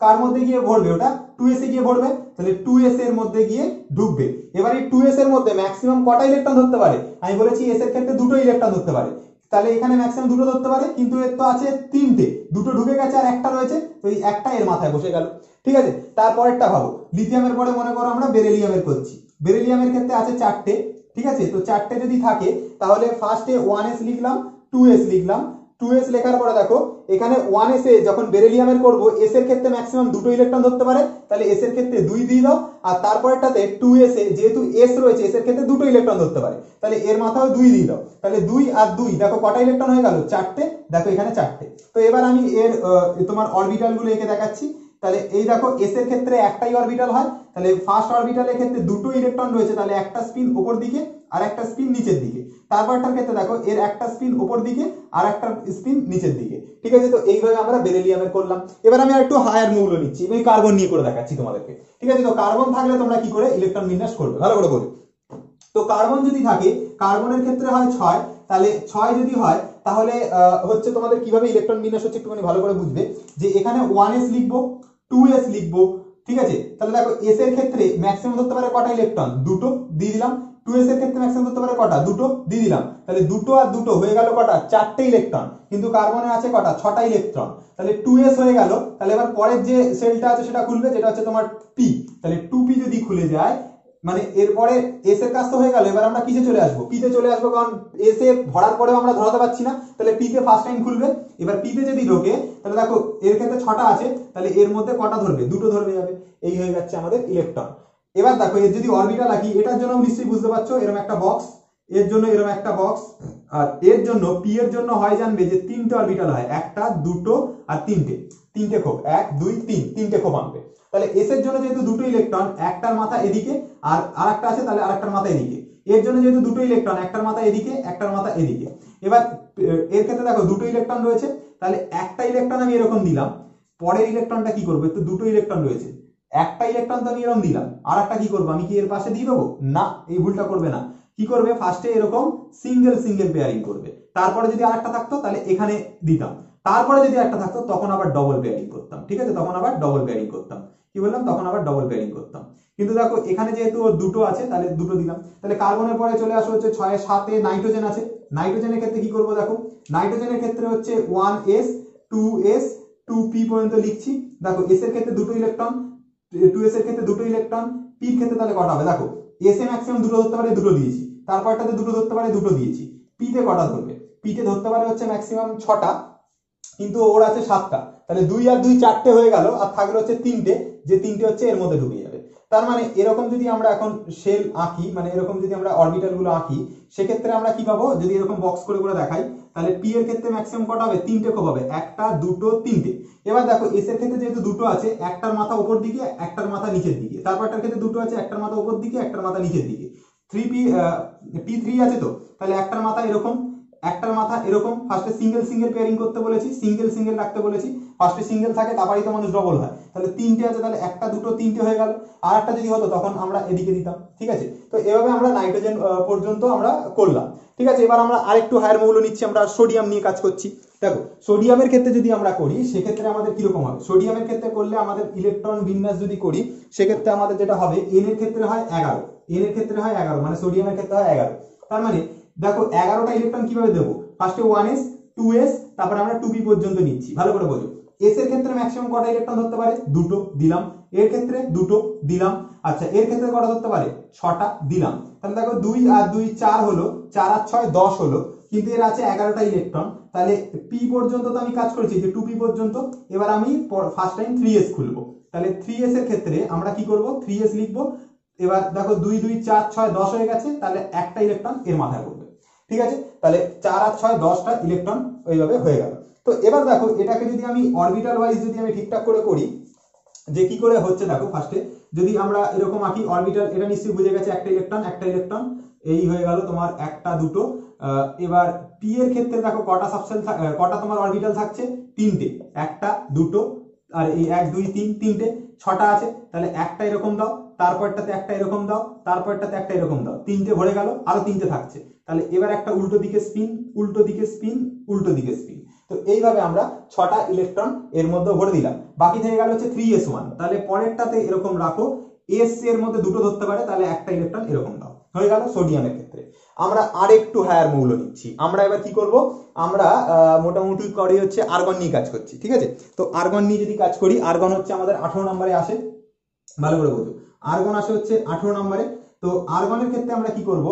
কার মধ্যে গিয়ে ভরবে, ওটা 2s এ গিয়ে ভরবে, তাহলে 2s এর মধ্যে গিয়ে ঢুকবে। এবার এই 2s এর মধ্যে ম্যাক্সিমাম কটা ইলেকট্রন ধরতে পারে, আমি বলেছি s এর ক্ষেত্রে দুটো ইলেকট্রন ধরতে পারে, তাহলে এখানে ম্যাক্সিমাম দুটো ধরতে পারে, কিন্তু এর তো আছে 3টে, দুটো ঢুকে গেছে আর একটা রয়েছে, তো এই একটা এর মাথায় বসে গেল, ঠিক আছে। তারপরেরটা ভাবো, লিথিয়ামের পরে মনে করো আমরা বেরিলিয়ামের করছি, বেরিলিয়ামের ক্ষেত্রে আছে 4টে, ঠিক আছে। তো 4টে যদি থাকে তাহলে ফার্স্টে 1s লিখলাম, 2s লিখলাম, 2s লেখার পরে দেখো এখানে 1s এ যখন বেরিলিয়ামের করব, s এর ক্ষেত্রে ম্যাক্সিমাম দুটো ইলেকট্রন ধরতে পারে, তাহলে s এর ক্ষেত্রে 2 দিয়ে দাও, আর তারপরেরটাতে 2s এ যেহেতু s রয়েছে, s এর ক্ষেত্রে দুটো ইলেকট্রন ধরতে পারে, তাহলে এর মাথাও 2 দিয়ে দাও, তাহলে 2 আর 2 দেখো কটা ইলেকট্রন হয়ে গেল, 4টে, দেখো এখানে 4টে। তো এবার আমি এর তোমার অরবিটাল গুলো এঁকে দেখাচ্ছি। তাহলে এই দেখো s এর ক্ষেত্রে একটাই অরবিটাল হয়, তাহলে ফার্স্ট অরবিটালের ক্ষেত্রে দুটো ইলেকট্রন রয়েছে, তাহলে একটা স্পিন উপর দিকে আর একটা স্পিন নিচের দিকে, তারপরটার ক্ষেত্রে দেখো এর একটা স্পিন উপর দিকে আর একটা স্পিন নিচের দিকে, ঠিক আছে। তো এইভাবে আমরা বেরিলিয়ামের করলাম। এবার আমি আর একটু হায়ার মৌল নিচ্ছি, আমি কার্বন নিয়ে করে দেখাচ্ছি তোমাদেরকে, ঠিক আছে। তো কার্বন থাকলে তোমরা কি করে ইলেকট্রন বিন্যাস করবে ভালো করে বলি। তো কার্বন যদি থাকে, কার্বনের ক্ষেত্রে হয় 6, তাহলে 6 যদি হয় তাহলে হচ্ছে তোমাদের কিভাবে ইলেকট্রন বিন্যাস হচ্ছে একটুখানি ভালো করে বুঝবে, যে এখানে 1s লিখবো, 2s লিখবো, ঠিক আছে। তাহলে দেখো s এর ক্ষেত্রে ম্যাক্সিমাম ধরতে পারে কটা ইলেকট্রন, দুটো দিয়ে দিলাম। 2s এর ক্ষেত্রে ম্যাক্সিমাম ধরতে পারে কটা, দুটো দিয়ে দিলাম। তাহলে দুটো আর দুটো হয়ে গেল কটা, 4টে ইলেকট্রন। কিন্তু কার্বনে আছে কটা, 6টা ইলেকট্রন। তাহলে 2s হয়ে গেল। তাহলে এবার পরের যে সেলটা আছে সেটা খুলবে, যেটা হচ্ছে তোমার p। তাহলে 2p যদি খুলে যায়, মানে এরপরে এস এর কাজ তো হয়ে গেল, এবার আমরা কিসে চলে আসবো, পি তে চলে আসবো, কারণ এস এ ভরার পরেও আমরা ধরাতে পারছি না। তাহলে পি তে ফার্স্ট টাইম খুলবে। এবার পি তে যদি ঢোকে, তাহলে দেখো এর ক্ষেত্রে 6টা আছে, তাহলে এর মধ্যে কটা ধরবে, দুটো ধরবে যাবে। এই হয়ে যাচ্ছে আমাদের ইলেকট্রন। এবার দেখো এর যদি অরবিটাল আঁকি, এটার জন্য নিশ্চয়ই বুঝতে পারছো, এরকম একটা বক্স, এর জন্য এরকম একটা বক্স, আর এর জন্য পি এর জন্য হয় জানবে যে 3টে অরবিটাল হয়, একটা দুটো আর তিনটে খোপ, 1 2 3, তিনটে খোপ আনবে। তাহলে এস এর জন্য যেহেতু দুটো ইলেকট্রন, একটার মাথা এদিকে আর আরেকটা আছে, তাহলে আরেকটার মাথা এদিকে। এর জন্য যেহেতু দুটো ইলেকট্রন, একটার মাথা এদিকে একটার মাথা এদিকে। এবার এর ক্ষেত্রে দেখো দুটো ইলেকট্রন রয়েছে, তাহলে একটা ইলেকট্রন আমি এরকম দিলাম, পরের ইলেকট্রনটা কি করবে, তো দুটো ইলেকট্রন রয়েছে, একটা ইলেকট্রন তো আমি এরকম দিলাম, আর একটা কি করবো, আমি কি এর পাশে দিয়ে দেবো না, এই ভুলটা করবে না। কি করবে, ফার্স্টে এরকম সিঙ্গেল সিঙ্গেল পেয়ারিং করবে, তারপরে যদি আরেকটা থাকতো তাহলে এখানে দিতাম, তারপরে যদি একটা থাকতো তখন আবার ডবল পেয়ারিং করতাম, ঠিক আছে, তখন আবার ডবল পেয়ারিং করতাম। কি বললাম, তখন আবার ডবল পেয়ারিং করতাম। কিন্তু দেখো এখানে যেহেতু দুটো আছে, তাহলে দুটো দিলাম। তাহলে কার্বনের পরে চলে আসো হচ্ছে 6 এর 7 এ নাইট্রোজেন আছে। নাইট্রোজেনের ক্ষেত্রে কি করবো, দেখো নাইট্রোজেনের ক্ষেত্রে হচ্ছে 1s 2s 2p পর্যন্ত লিখছি। দেখো এস এর ক্ষেত্রে দুটো ইলেকট্রন, 2s এর ক্ষেত্রে দুটো ইলেকট্রন, p এর ক্ষেত্রে তাহলে কটা হবে, দেখো s এ ম্যাক্সিমাম দুটো ধরতে পারে, দুটো দিয়েছি। তারপরটাতে দুটো ধরতে পারে, দুটো দিয়েছি। p তে কটা ধরবে, p তে ধরতে পারে হচ্ছে ম্যাক্সিমাম 6টা, কিন্তু ওর আছে 7টা। তাহলে 2 আর 2 4টে হয়ে গেল, আর থাকলো হচ্ছে 3টে, যে 3টে হচ্ছে এর মধ্যে ঢুকে যাবে। তার মানে এরকম যদি আমরা এখন শেল আঁকি, মানে এরকম যদি আমরা অরবিটাল গুলো আঁকি, সেক্ষেত্রে আমরা কি পাবো, যদি এরকম বক্স করে করে দেখাই, তাহলে পি এর ক্ষেত্রে ম্যাক্সিমাম কটা হবে, 3টে খোপ হবে, একটা দুটো 3টে। এবার দেখো এস এর ক্ষেত্রে যেহেতু দুটো আছে, একটার মাথা উপর দিকে একটার মাথা নিচের দিকে, তারপরটার ক্ষেত্রে দুটো আছে, একটার মাথা উপর দিকে একটার মাথা নিচের দিকে। 3p p3 আছে, তো তাহলে একটার মাথা এরকম একটার মাথা এরকম। ফার্স্টে সিঙ্গেল সিঙ্গেল পেয়ারিং করতে বলেছি, সিঙ্গেল সিঙ্গেল রাখতে বলেছি, ফার্স্টে সিঙ্গেল থাকে তারপরেই তো মানুষ ডবল হয়। তাহলে 3টে আছে, তাহলে একটা দুটো 3টে হয়ে গেল। আর একটা যদি হতো তখন আমরা এদিকে দিতাম, ঠিক আছে। তো এভাবে আমরা নাইট্রোজেন পর্যন্ত আমরা করলাম, ঠিক আছে। এবার আমরা আরেকটু হায়ার মৌল নিচ্ছি, আমরা সোডিয়াম নিয়ে কাজ করছি। দেখো সোডিয়ামের ক্ষেত্রে যদি আমরা করি, সেক্ষেত্রে আমাদের কিরকম হবে, সোডিয়ামের ক্ষেত্রে করলে আমাদের ইলেকট্রন বিন্যাস যদি করি, সেক্ষেত্রে আমাদের যেটা হবে, এন এর ক্ষেত্রে হয় 11, এন এর ক্ষেত্রে হয় 11, মানে সোডিয়ামের ক্ষেত্রে হয় 11। তার মানে দেখো 11টা ইলেকট্রন কিভাবে দেবো, ফার্স্টে 1s 2s, তারপরে আমরা 2p পর্যন্ত নিচ্ছি, ভালো করে বোঝো। এস এর ক্ষেত্রে ম্যাক্সিমাম কটা ইলেকট্রন ধরতে পারে, দুটো দিলাম। এর ক্ষেত্রে দুটো দিলাম। আচ্ছা এর ক্ষেত্রে কটা ধরতে পারে, 6টা দিলাম। তাহলে দেখো 2 আর 2 4 হলো, 4 আর 6 10 হলো, কিন্তু এর আছে 11টা ইলেকট্রন। তাহলে পি পর্যন্ত তো আমি কাজ করেছি, যে 2p পর্যন্ত। এবার আমি ফার্স্ট টাইম 3s খুলবো, তাহলে 3s এর ক্ষেত্রে আমরা কি করব, 3s লিখবো। এবার দেখো 2 2 4 6 10 হয়ে গেছে, তাহলে একটা ইলেকট্রন এর মাথায় পড়বে, ঠিক আছে। তাহলে 4 আর 6 10টা ইলেকট্রন ওইভাবে হয়ে গেল। তো এবার দেখো এটাকে যদি আমি অরবিটাল ওয়াইজ যদি আমি ঠিকঠাক করে করি, যে কি করে হচ্ছে, দেখো ফার্স্টে যদি আমরা এরকম আঁকি অরবিটাল, এটা নিশ্চয়ই বুঝে গেছে, একটা ইলেকট্রন একটা ইলেকট্রন, এই হয়ে গেল তোমার একটা দুটো। এবার পি এর ক্ষেত্রে দেখো কটা সাবশেল, কটা তোমার অরবিটাল থাকছে, 3টে, একটা দুটো আর এই 1 2 3 3টে, 6টা আছে। তাহলে একটা এরকম দাও, তারপরটাতে একটা এরকম দাও, তারপরটাতে একটা এরকম দাও, 3টে ভরে গেল, আরো 3টে থাকছে। তাহলে এবার একটা উল্টো দিকে স্পিন, উল্টো দিকে স্পিন, উল্টো দিকে স্পিন। তো এইভাবে আমরা 6টা ইলেকট্রন এর মধ্যে ভরে দিলাম। বাকি থেকে গেল হচ্ছে 3s1। তাহলে পরেরটাতে এরকম রাখো, এস এর মধ্যে দুটো ধরতে পারে, তাহলে একটা ইলেকট্রন এরকম দাও, হয়ে গেল সোডিয়ামের ক্ষেত্রে। আমরা আরেকটু হায়ার মৌল নিচ্ছি, আমরা এবার কি করব, আমরা মোটামুটি করি হচ্ছে আর্গন নিয়ে কাজ করছি, ঠিক আছে। তো আর্গন নিয়ে যদি কাজ করি, আর্গন হচ্ছে আমাদের 18 নম্বরে আসে, ভালো করে বোঝো। আর্গন আসে হচ্ছে 18 নম্বরে। তো আর্গনের ক্ষেত্রে আমরা কি করব,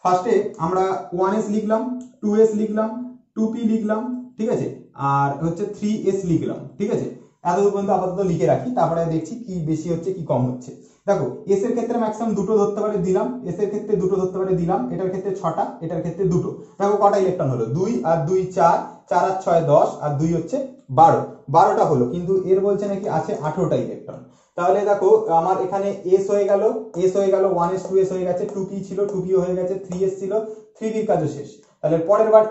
ফার্স্টে আমরা 1s লিখলাম, 2s লিখলাম, 2p লিখলাম, ঠিক আছে, আর হচ্ছে 3s লিখলাম, ঠিক আছে। এতদূর পর্যন্ত আপাতত লিখে রাখি, তারপরে দেখছি কি বেশি হচ্ছে কি কম হচ্ছে। দেখো এস এর ক্ষেত্রে ম্যাক্সিমাম দুটো ধরতে পারে, দিলাম। এস এর ক্ষেত্রে দুটো ধরতে পারে, দিলাম। এটার ক্ষেত্রে 6টা, এটার ক্ষেত্রে দুটো। দেখো কটা ইলেকট্রন হলো, 2 আর 2 4, 4 আর 6 10, আর 2 হচ্ছে 12, 12টা হলো। কিন্তু এর বলছে নাকি আছে 18টা ইলেকট্রন। তাহলে দেখো আমার এখানে এস হয়ে গেল, ওয়ান এস টু এস হয়ে গেছে, টু পি ছিল, টু পি হয়ে গেছে, থ্রি এস ছিল, থ্রি পির কাজও শেষ। তাহলে পরের বার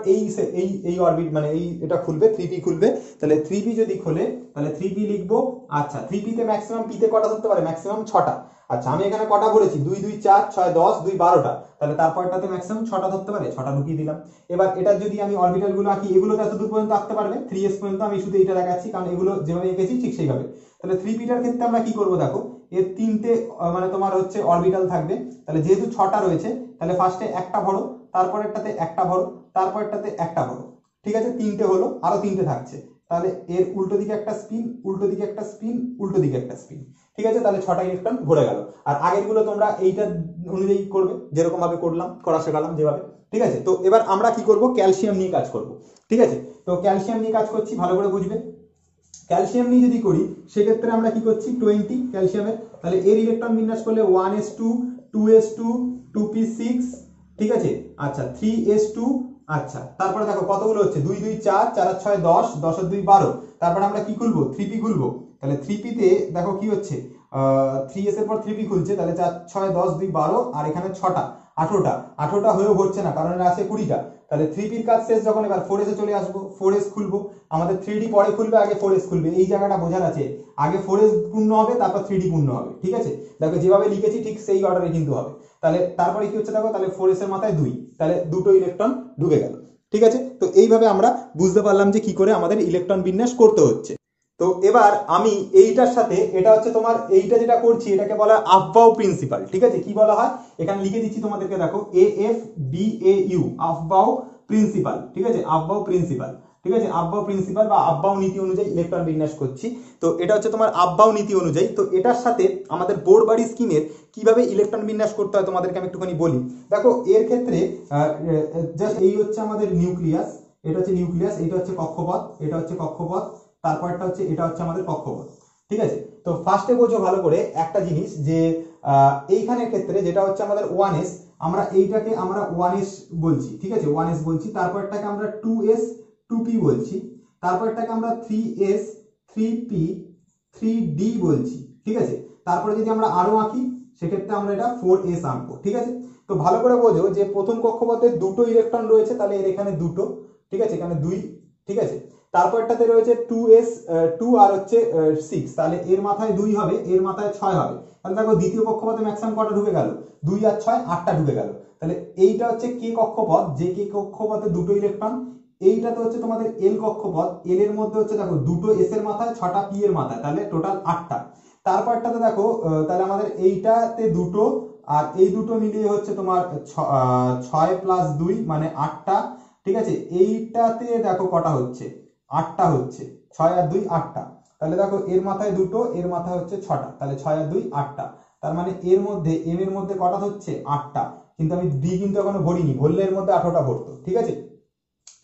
এই অরবিট মানে এই এটা খুলবে, থ্রি পি খুলবে। তাহলে থ্রি পি যদি খোলে তাহলে থ্রি পি লিখবো। আচ্ছা থ্রি পিতে ম্যাক্সিমাম পিতে কটা ধরতে পারে, ম্যাক্সিমাম 6টা। আচ্ছা আমি এখানে কটা বলেছি, 2 2 4 6 10 2 12টা, তাহলে তারপরটাতে ম্যাক্সিমাম 6টা ধরতে পারে, 6টা ঢুকিয়ে দিলাম। এবার এটা যদি আমি অরবিটাল গুলো আঁকি, এগুলো তো এতদূর পর্যন্ত আঁকতে পারবে, 3s পর্যন্ত আমি শুধু এটা দেখাচ্ছি কারণ এগুলো যেভাবে এঁকেছি ঠিক সেইভাবে। তাহলে থ্রি পিটার ক্ষেত্রে আমরা কি করব দেখো, এর তিনটে মানে তোমার হচ্ছে অরবিটাল থাকবে। তাহলে যেহেতু 6টা রয়েছে তাহলে ফার্স্টে একটা ভরো, তারপরেরটাতে একটা ভরো, তারপরেরটাতে একটা ভরো, ঠিক আছে, তিনটে হলো, আরো তিনটে থাকছে। তাহলে এর উল্টো দিকে একটা স্পিন, উল্টো দিকে একটা স্পিন, উল্টো দিকে একটা স্পিন, ঠিক আছে। তাহলে 6টা ইলেকট্রন ভরে গেল। আর আগের গুলো তোমরা এইটা অনুযায়ী করবে, যেরকম ভাবে করা শেখালাম যেভাবে, ঠিক আছে। তো এবার আমরা কি করব, ক্যালসিয়াম নিয়ে কাজ করব, ঠিক আছে। তো ক্যালসিয়াম নিয়ে কাজ করছি, ভালো করে বুঝবে। ক্যালসিয়াম নিয়ে যদি করি সেক্ষেত্রে আমরা কি করছি, 20 ক্যালসিয়ামের, তাহলে এর ইলেকট্রন বিন্যাস করলে 1s2 2s2 2p6, ঠিক আছে। আচ্ছা 3s2, আচ্ছা তারপরে দেখো কতগুলো হচ্ছে, 2 2 4 4 আর 6 10, 10 আর 2 12। তারপরে আমরা কি খুলবো, 3p খুলবো। তাহলে 3p তে দেখো কি হচ্ছে, 3s এর পর 3p খুলছে, তাহলে 4 6 10 2 12, আর এখানে 6টা 18টা, 18টা হয়েও ভরছে না কারণ আছে 20টা। তাহলে 3pর কাজ শেষ যখন, এবার 4s এ চলে আসবো, 4s খুলবো। আমাদের 3d পরে খুলবে, আগে 4s খুলবে, এই জায়গাটা বোঝার আছে। আগে 4s পূর্ণ হবে, তারপর 3d পূর্ণ হবে, ঠিক আছে। দেখো যেভাবে লিখেছি ঠিক সেই অর্ডারে কিন্তু হবে। তাহলে তারপরে কি হচ্ছে দেখো, তাহলে 4s এর মাথায় 2, তাহলে দুটো ইলেকট্রন ঢুকে গেল, ঠিক আছে। তো এইভাবে আমরা বুঝতে পারলাম যে কি করে আমাদের ইলেকট্রন বিন্যাস করতে হচ্ছে। তো এবার আমি এইটার সাথে, এটা হচ্ছে তোমার এইটা যেটা করছি এটাকে বলা হয় আফবাউ প্রিন্সিপাল, ঠিক আছে। কি বলা হয় এখানে লিখে দিচ্ছি তোমাদেরকে, দেখো AFBAU, আফবাউ প্রিন্সিপাল, ঠিক আছে, আফবাউ প্রিন্সিপাল, ঠিক আছে। আফবাউ প্রিন্সিপাল বা আফবাউ নীতি অনুযায়ী ইলেকট্রন বিন্যাস করছি। তো এটা হচ্ছে তোমার আফবাউ নীতি অনুযায়ী। তো এটার সাথে আমাদের বোর বাড়ি স্কিমের কিভাবে ইলেকট্রন বিন্যাস করতে হয় তোমাদেরকে আমি একটুখানি বলি। দেখো এর ক্ষেত্রে জাস্ট এই হচ্ছে আমাদের নিউক্লিয়াস, এটা হচ্ছে নিউক্লিয়াস, এটা হচ্ছে কক্ষপথ, এটা হচ্ছে কক্ষপথ, তারপরটা হচ্ছে এটা হচ্ছে আমাদের কক্ষপথ, ঠিক আছে। তো ফার্স্টে বোঝো ভালো করে একটা জিনিস যে এইখানের ক্ষেত্রে যেটা হচ্ছে আমাদের 1s, আমরা এইটাকে আমরা 1s বলছি, ঠিক আছে, 1s বলছি। তারপরটাকে আমরা 2s 2p বলছি, তারপরটাকে আমরা 3s 3p 3d বলছি, ঠিক আছে। তারপরে যদি আমরা আরো আঁকি সেক্ষেত্রে আমরা এটা 4s আঁকবো, ঠিক আছে। তো ভালো করে বোঝো যে প্রথম কক্ষপথে দুটো ইলেকট্রন রয়েছে, তাহলে এর এখানে দুটো, ঠিক আছে, এখানে 2, ঠিক আছে। তারপরটাতে রয়েছে 2s 2 আর হচ্ছে 6, তাহলে এর মাথায় 2 হবে, এর মাথায় 6 হবে। তাহলে দেখো দ্বিতীয় কক্ষপথে ম্যাক্সিমাম কটা ঢুকে গেল, 2 আর 6 8টা ঢুকে গেল। তাহলে এইটা হচ্ছে কে কক্ষপথ, যে কে কক্ষপথে দুটো ইলেকট্রন। এইটাতে হচ্ছে তোমাদের এল কক্ষপথ, এল এর মধ্যে হচ্ছে দেখো দুটো এস এর মাথায় 6টা পি এর মাথায়, তাহলে টোটাল 8টা। তারপরটাতে দেখো তাহলে আমাদের এইটাতে দুটো, আর এই দুটো মিলিয়ে হচ্ছে তোমার 6 + 2 মানে 8টা, ঠিক আছে। এইটাতে দেখো কটা হচ্ছে, 8টা হচ্ছে, 6 আর 2 8টা। তাহলে দেখো এর মাথায় দুটো, এর মাথায় হচ্ছে 6টা, তাহলে 6 আর 2 8টা। তার মানে এর মধ্যে এম এর মধ্যে কটা হচ্ছে 8টা, কিন্তু আমি ডি কিন্তু এখনো ভরিনি, ভরলে এর মধ্যে 18টা ভরতো, ঠিক আছে।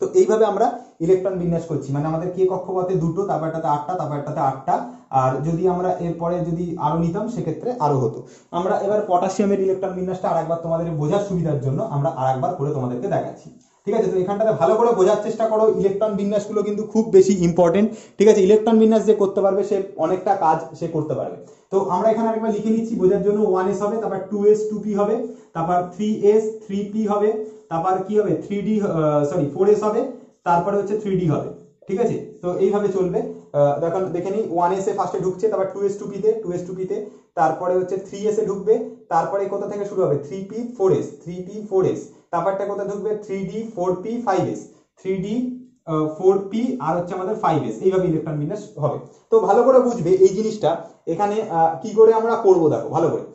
তো এইভাবে আমরা ইলেকট্রন বিন্যাস করছি, মানে আমাদের কে কক্ষপথে দুটো, তারপরটাতে 8টা, তারপরটাতে 8টা। আর যদি আমরা এরপরে যদি আরো নিতাম সেক্ষেত্রে আরো হতো। আমরা এবার পটাশিয়ামের ইলেকট্রন বিন্যাসটা আরেকবার তোমাদের বোঝার সুবিধার জন্য আমরা আরেকবার করে তোমাদেরকে দেখাচ্ছি, ঠিক আছে। তো এখানটাতে ভালো করে বোঝার চেষ্টা করো, ইলেকট্রন বিন্যাসগুলো কিন্তু খুব বেশি ইম্পর্টেন্ট, ঠিক আছে। ইলেকট্রন বিন্যাস যে করতে পারবে সে অনেকটা কাজ সে করতে পারবে। তো আমরা এখানে আরেকবার লিখে নিচ্ছি বোঝার জন্য, 1s হবে, তারপর 2s 2p হবে, তারপর 3s 3p হবে, তারপর কি হবে 3d, সরি 4s হবে, তারপরে হচ্ছে 3d হবে, ঠিক আছে। তো এইভাবে চলবে। দেখুন দেখে নিই, 1s এ ফার্স্টে ঢুকছে, তারপর 2s 2p তে, 2s 2p তে, তারপরে হচ্ছে 3s এ ঢুকবে, তারপরে কোথা থেকে শুরু হবে 3p 4s 3p 4s, তারপরটা কোথা ঢুকবে 3d 4p 5s 3d 4p আর হচ্ছে আমাদের 5s, এইভাবে ইলেকট্রন বিন্যাস হবে। তো ভালো করে বুঝবে এই জিনিসটা এখানে কি করে আমরা করব, দেখো ভালো করে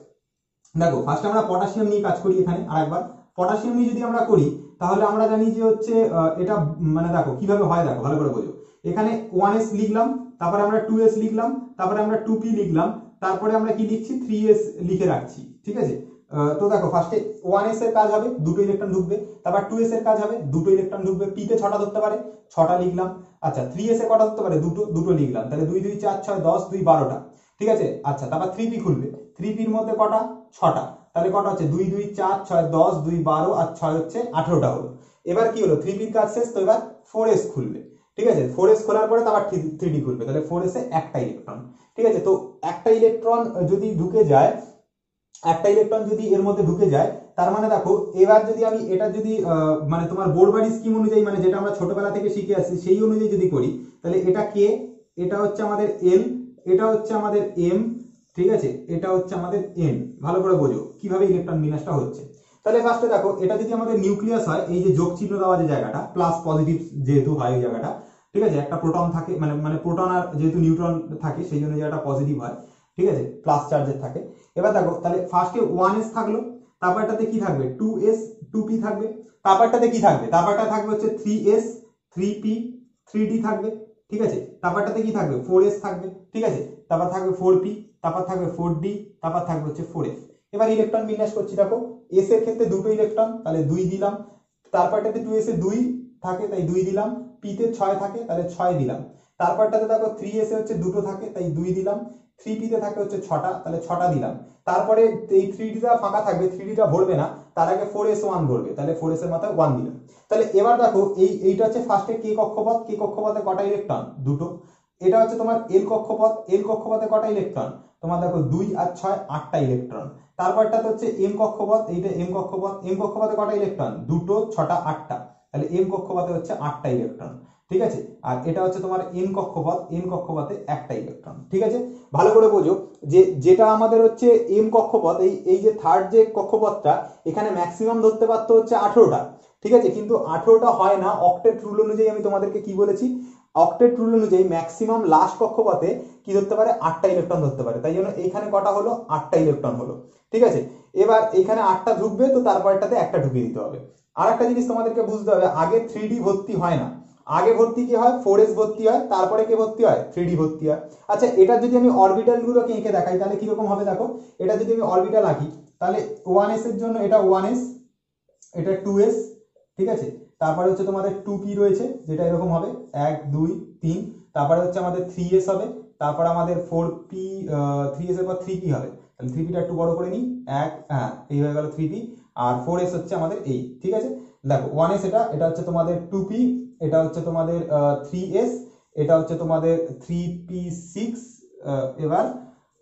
দেখো। ফার্স্ট আমরা পটাশিয়াম নিয়ে কাজ করি এখানে আরেকবার। পটাশিয়াম নিয়ে যদি আমরা করি তাহলে আমরা জানি যে হচ্ছে এটা মানে দেখো কিভাবে হয়, দেখো ভালো করে বোঝো। এখানে 1s লিখলাম, তারপরে আমরা 2s লিখলাম, তারপরে আমরা 2p লিখলাম, তারপরে আমরা কি লিখছি 3s লিখে রাখছি, ঠিক আছে। তো দেখো ফার্স্টে 1s এর কাজ হবে দুটো ইলেকট্রন ঢুকবে, তারপর 2s এর কাজ হবে দুটো ইলেকট্রন ঢুকবে, p তে 6টা ধরতে পারে 6টা লিখলাম। আচ্ছা 3s এ কটা ধরতে পারে দুটো, দুটো লিখলাম, তাহলে 2 2 4 6 10 2 12টা, ঠিক আছে। আচ্ছা তারপর 3p খুলবে, 3p এর মধ্যে কটা 6টা, তাহলে কটা হচ্ছে 2 2 4 6 10 2 12 আর 6 হচ্ছে 18টা হলো। এবার কি হলো 3p এর কাজ শেষ, তো এবার 4s খুলবে, ঠিক আছে। 4s খোলার পরে তারপর 3d খুলবে, তাহলে 4s এ একটা ইলেকট্রন, ঠিক আছে। তো একটা ইলেকট্রন যদি ঢুকে যায়, একটা ইলেকট্রন যদি এর মধ্যে ঢুকে যায়, তার মানে দেখো এবার যদি আমি এটা যদি মানে তোমার বোরবারি স্কিম অনুযায়ী, মানে যেটা আমরা ছোটবেলা থেকে শিখে আসছি সেই অনুযায়ী যদি করি, তাহলে এটা কে, এটা হচ্ছে আমাদের এল, এটা হচ্ছে আমাদের এম, ঠিক আছে, এটা হচ্ছে আমাদের এন। ভালো করে বোঝো কিভাবে ইলেকট্রন বিন্যাসটা হচ্ছে। তাহলে ফার্স্টে দেখো এটা যদি আমাদের নিউক্লিয়াস হয়, এই যে যোগ চিহ্ন দেওয়া যে জায়গাটা প্লাস পজিটিভ যেহেতু হয় ওই জায়গাটা, ঠিক আছে, একটা প্রোটন থাকে, মানে মানে প্রোটন আর যেহেতু নিউট্রন থাকে সেই জন্য জায়গাটা পজিটিভ হয়, ঠিক আছে, প্লাস চার্জের থাকে। এবার দেখো তাহলে ফার্স্টে 1s থাকলো, তারপরটাতে কি থাকবে 2s 2p থাকবে, তারপরটাতে কি থাকবে, তারপরটা থাকবে হচ্ছে 3s 3p 3d থাকবে, ঠিক আছে, তারপরটাতে কি থাকবে 4s থাকবে, ঠিক আছে, তারপর থাকবে 4p, তারপর থাকবে 4d, তারপর থাকবে হচ্ছে 4f। এবার ইলেকট্রন বিন্যাস করছি, দেখো s এর ক্ষেত্রে দুটো ইলেকট্রন তাহলে 2 দিলাম, তারপরটাতে 2s এ 2 থাকে তাই 2 দিলাম, p তে 6 থাকে তাহলে 6 দিলাম, তারপরটাতে দেখো 3s এ হচ্ছে দুটো থাকে তাই 2 দিলাম, 3p তে থাকে হচ্ছে 6টা তাহলে 6টা দিলাম, তারপরে এই 3d টা ফাঁকা থাকবে, 3d টা ভরবে না, তার আগে 4s1 ভরবে তাহলে 4s এর মাথায় 1 দিলাম। তাহলে এবার দেখো এইটা হচ্ছে ফার্স্টে কে কক্ষপথ, কে কক্ষপথে কটা ইলেকট্রন, দুটো। এটা হচ্ছে তোমার এল কক্ষপথ, এল কক্ষপথে কটা ইলেকট্রন, তোমার দেখো 2 আর 6 8টা ইলেকট্রন। তারপরটা হচ্ছে এম কক্ষপথ, এইটা এম কক্ষপথ, এম কক্ষপথে কটা ইলেকট্রন, দুটো 6টা 8টা, তাহলে এম কক্ষপথে হচ্ছে 8টা ইলেকট্রন, ঠিক আছে। আর এটা হচ্ছে তোমার এন কক্ষপথ, এন কক্ষপথে একটা ইলেকট্রন, ঠিক আছে। ভালো করে বোঝো যে যেটা আমাদের হচ্ছে এম কক্ষপথ, এই যে থার্ড যে কক্ষপথটা, এখানে ম্যাক্সিমাম ধরতে পারতো হচ্ছে 18টা, ঠিক আছে, কিন্তু 18টা হয় না, অক্টেট রুল অনুযায়ী আমি তোমাদেরকে কি বলেছি, অক্টেট রুল অনুযায়ী ম্যাক্সিমাম লাস্ট কক্ষপথে কি ধরতে পারে 8টা ইলেকট্রন ধরতে পারে, তাই জন্য এখানে কটা হলো 8টা ইলেকট্রন হলো, ঠিক আছে। এবার এখানে 8টা ঢুকবে তো তারপরটাতে একটা ঢুকিয়ে দিতে হবে। আর একটা জিনিস তোমাদেরকে বুঝতে হবে, আগে 3D ভর্তি হয় না, আগে ভর্তি কি হয় 4s ভর্তি হয়, তারপরে কে ভর্তি হয় 3D ভর্তি হয়। আচ্ছা এটা যদি আমি অরবিটাল গুলোকে এঁকে দেখাই তাহলে কিরকম হবে, দেখো এটা যদি আমি অরবিটাল আঁকি তাহলে 1s এর জন্য এটা 1s, এটা 2s, ঠিক আছে, তারপরে হচ্ছে তোমাদের 2p রয়েছে যেটা এরকম হবে 1 2 3, তারপরে হচ্ছে আমাদের 3s হবে, তারপর আমাদের 4p, 3s এর পর 3p হবে, তাহলে 3p টা একটু বড় করে নিই, হ্যাঁ এই হয়ে গেল 3p, আর 4s হচ্ছে আমাদের এই, ঠিক আছে। দেখো 1s এটা হচ্ছে তোমাদের 2p, এটা হচ্ছে তোমাদের 3s, এটা হচ্ছে তোমাদের 3p6, এবার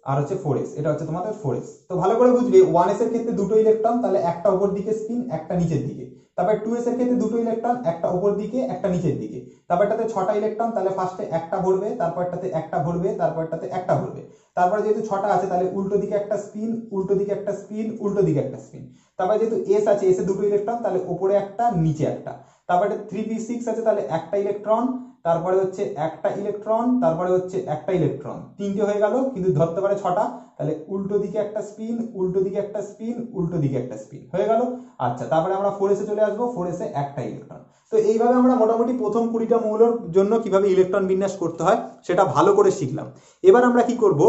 আর হচ্ছে 4s, এটা হচ্ছে তোমাদের 4s। তো ভালো করে বুঝবে 1s এর ক্ষেত্রে দুটো ইলেকট্রন, তাহলে একটা উপর দিকে স্পিন একটা নিচের দিকে, তারপর 2s এর ক্ষেত্রে দুটো ইলেকট্রন, একটা উপর দিকে একটা নিচের দিকে, তারপরটাতে 6টা ইলেকট্রন, তাহলে ফার্স্টে একটা ভরবে, তারপরটাতে একটা ভরবে, তারপরটাতে একটা ভরবে, তারপরে যেহেতু 6টা আছে তাহলে উল্টো দিকে একটা স্পিন, উল্টো দিকে একটা স্পিন, উল্টো দিকে একটা স্পিন, তারপরে যেহেতু s আছে, s এ দুটো ইলেকট্রন তাহলে উপরে একটা নিচে একটা, তারপরে 3p6 আছে তাহলে একটা ইলেকট্রন, তারপরে হচ্ছে একটা ইলেকট্রন, তারপরে হচ্ছে একটা ইলেকট্রন, তিনটে হয়ে গেল কিন্তু ধরতে পারে 6টা, তাহলে উল্টো দিকে একটা স্পিন, উল্টো দিকে একটা স্পিন, উল্টো দিকে একটা স্পিন হয়ে গেল। আচ্ছা তারপরে আমরা 4s এ চলে আসবো, 4s এ একটা ইলেকট্রন। তো এইভাবে আমরা মোটামুটি প্রথম 20টা মৌলের জন্য কিভাবে ইলেকট্রন বিন্যাস করতে হয় সেটা ভালো করে শিখলাম। এবার আমরা কি করব,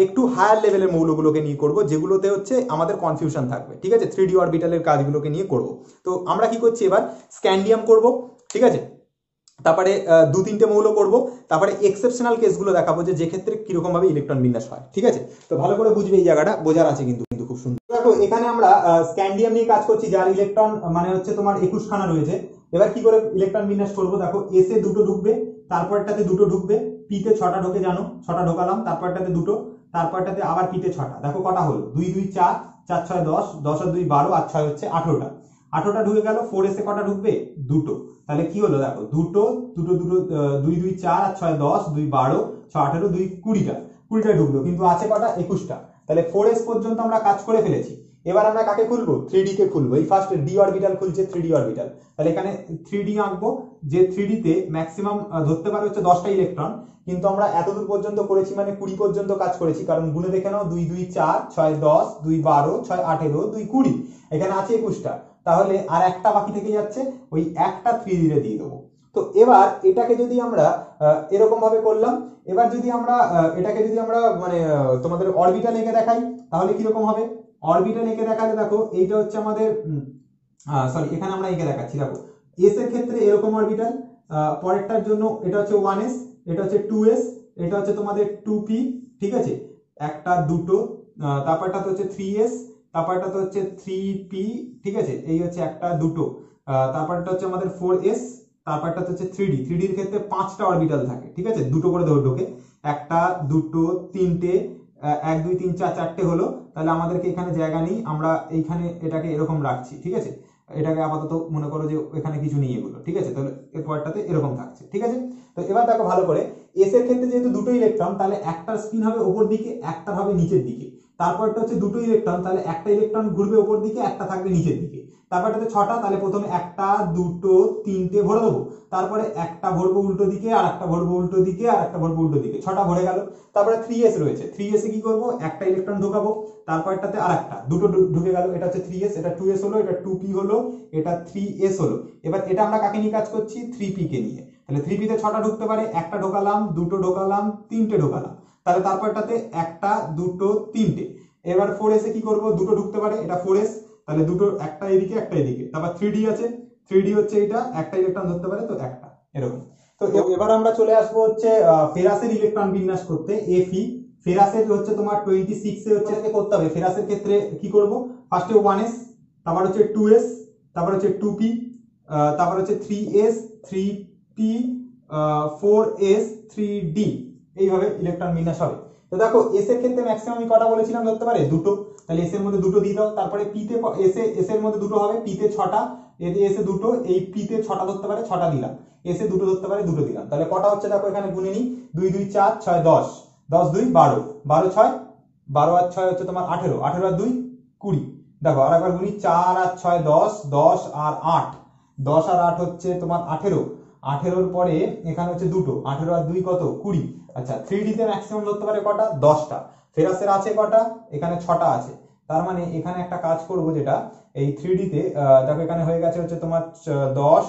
একটু হায়ার লেভেলের মৌলগুলোকে নিয়ে করব, যেগুলোতে হচ্ছে আমাদের কনফিউশন থাকবে, ঠিক আছে, 3D অরবিটালের কাজগুলোকে নিয়ে করব। তো আমরা কি করছি এবার স্ক্যান্ডিয়াম করব, ঠিক আছে, তারপরে 2-3টে মৌল করব, তারপরে এক্সেপশনাল কেসগুলো দেখাবো যে ক্ষেত্রে কিরকম ভাবে ইলেকট্রন বিন্যাস হয়, ঠিক আছে। তো ভালো করে বুঝবে, এই জায়গাটা বোঝার আছে কিন্তু কিন্তু খুব সুন্দর। দেখো এখানে আমরা স্ক্যান্ডিয়াম নিয়ে কাজ করছি, যার ইলেকট্রন মানে হচ্ছে তোমার 21 খানা রয়েছে। এবার কি করে ইলেকট্রন বিন্যাস করব, দেখো এস এ দুটো ঢুকবে, তারপরটাতে দুটো ঢুকবে, পি তে 6টা ঢোকে, জানো 6টা ঢোকালাম, তারপরটাতে দুটো, তারপরটাতে আবার পি তে 6টা, দেখো কটা হলো 2 2 4, 4 6 10, 10 আর 2 12, আর 6 হচ্ছে 18টা, 18টা ঢুকে গেল। 4s এ কটা ঢুকবে, দুটো, তাহলে কি হলো দেখো দুটো দুটো দুটো 2 2 4 আর 6 10, 2 12, 6 18, 2 20টা, 20টা ঢুকলো কিন্তু আছে কটা 21টা, তাহলে 4s পর্যন্ত আমরা কাজ করে ফেলেছি। এবার আমরা কাকে খুলবো, 3D কে খুলবো। এই ফার্স্ট ডি অরবিটাল খুলছে, 3D অরবিটাল, তাহলে এখানে 3D আঁকবো, যে 3D তে ম্যাক্সিমাম ধরতে পারে হচ্ছে 10টা ইলেকট্রন, কিন্তু আমরা এতদূর পর্যন্ত করেছি মানে 20 পর্যন্ত কাজ করেছি, কারণ গুণে দেখে নাও 2 2 4, 6 10, 2 12, 6 18, 2 20, এখানে আছে 21টা, তাহলে আর একটা বাকি থেকে যাচ্ছে, ওই একটা 3D তে দিয়ে দেবো। তো এবার এটাকে যদি আমরা এরকম ভাবে করলাম, এবার যদি আমরা এটাকে যদি আমরা মানে তোমাদের অরবিটাল এঁকে দেখাই তাহলে কিরকম হবে, অরবিটাল এঁকে দেখালে দেখো এইটা হচ্ছে আমাদের সরি এখানে আমরা এঁকে দেখাচ্ছি, দেখো এস এর ক্ষেত্রে এরকম অরবিটাল, পরেরটার জন্য এটা হচ্ছে 1s, এটা হচ্ছে 2s, এটা হচ্ছে তোমাদের 2p, ঠিক আছে, একটা দুটো, তারপরটা হচ্ছে 3s, তারপরটা হচ্ছে 3p, ঠিক আছে, এই হচ্ছে একটা দুটো, তারপরটা হচ্ছে আমাদের 4s, তারপরটা হচ্ছে 3D এর ক্ষেত্রে 5টা অরবিটাল থাকে, ঠিক আছে, দুটো করে ঢোকে, একটা দুটো তিনটে 1 2 3 4 চারটে হলো, তাহলে আমাদেরকে এখানে জায়গা নেই, আমরা এইখানে এটাকে এরকম রাখছি, ঠিক আছে। এটাকে আপাতত মনে করো যে এখানে কিছু নেই এগুলো, ঠিক আছে। তাহলে এর পরেরটাতে এরকম থাকছে, ঠিক আছে। তো এবার দেখো ভালো করে, এস এর ক্ষেত্রে যেহেতু দুটো ইলেকট্রন, তাহলে একটার স্পিন হবে উপর দিকে, একটা হবে নিচের দিকে। তারপরটা হচ্ছে দুটো ইলেকট্রন, তাহলে একটা ইলেকট্রন ঘুরবে উপর দিকে, একটা থাকবে নিচের দিকে। তারপরটাতে ছটা, তাহলে প্রথমে একটা দুটো তিনটে ভরে দেবো, তারপরে একটা ভরবো উল্টো দিকে, আর একটা ভরবো উল্টো দিকে, আর একটা ভরবো উল্টো দিকে, ছটা ভরে গেল। তারপরে 3s রয়েছে, 3s এ কি করব, একটা ইলেকট্রন ঢোকাবো, তারপরটাতে আর একটা, দুটো ঢুকে গেল, এটা হচ্ছে 3s, এটা 2s হলো, এটা 2p হলো, এটা 3s হলো। এবার এটা আমরা কাকে নিয়ে কাজ করছি, 3p কে নিয়ে। তাহলে 3p তে ছটা ঢুকতে পারে, একটা ঢোকালাম, দুটো ঢোকালাম, তিনটে ঢোকালাম, তাহলে তারপরটাতে একটা দুটো তিনটে। এবার 4s এ কি করব, দুটো ঢুকতে পারে, এটা 4s, তাহলে দুটো, একটা এদিকে একটা এদিকে। তারপর 3d আছে, 3d হচ্ছে এটা, একটা ইলেকট্রন ধরতে পারে, তো একটা, এরকম। তো এবার আমরা চলে আসবো হচ্ছে ফেরাসের ইলেকট্রন বিন্যাস করতে। Fe ফেরাসের হচ্ছে তোমার 26 এ হচ্ছে করতে হবে। ফেরাসের ক্ষেত্রে কি করব, ফার্স্টে 1s, তারপর হচ্ছে 2s, তারপর হচ্ছে 2p, তারপর হচ্ছে 3s, 3p, 4s, 3d, এইভাবে ইলেকট্রন বিন্যাস হবে। তো দেখো এস এর ক্ষেত্রে ম্যাক্সিমাম আমি কটা বলেছিলাম ধরতে পারে, দুটো, তাহলে এস এর মধ্যে দুটো দিয়ে দাও। তারপরে পি তে এস এর মধ্যে দুটো হবে, পি তে ছটা, এসে দুটো, এই পি তে ছটা ধরতে পারে, ছটা দিলাম, এসে দুটো ধরতে পারে, দুটো দিলাম। তাহলে কটা হচ্ছে দেখো এখানে গুনে নিই, 2 2 4 6 10, 10 2 12, 12 6, 12 আর 6 হচ্ছে তোমার 18, 18 আর 2 20। দেখো আর একবার গুনি, 4 আর 6 10, 10 আর 8, 10 আর 8 হচ্ছে তোমার 18, 18 পরে এখানে হচ্ছে দুটো, 18 আর 2 কত, 20। আচ্ছা 3d তে ম্যাক্সিমাম ধরতে পারে কটা, 10টা। ফেরাসের আছে কটা, এখানে 6টা আছে। তার মানে এখানে একটা কাজ করব, যেটা এই 3d তে দেখো এখানে হয়ে গেছে হচ্ছে তোমার 10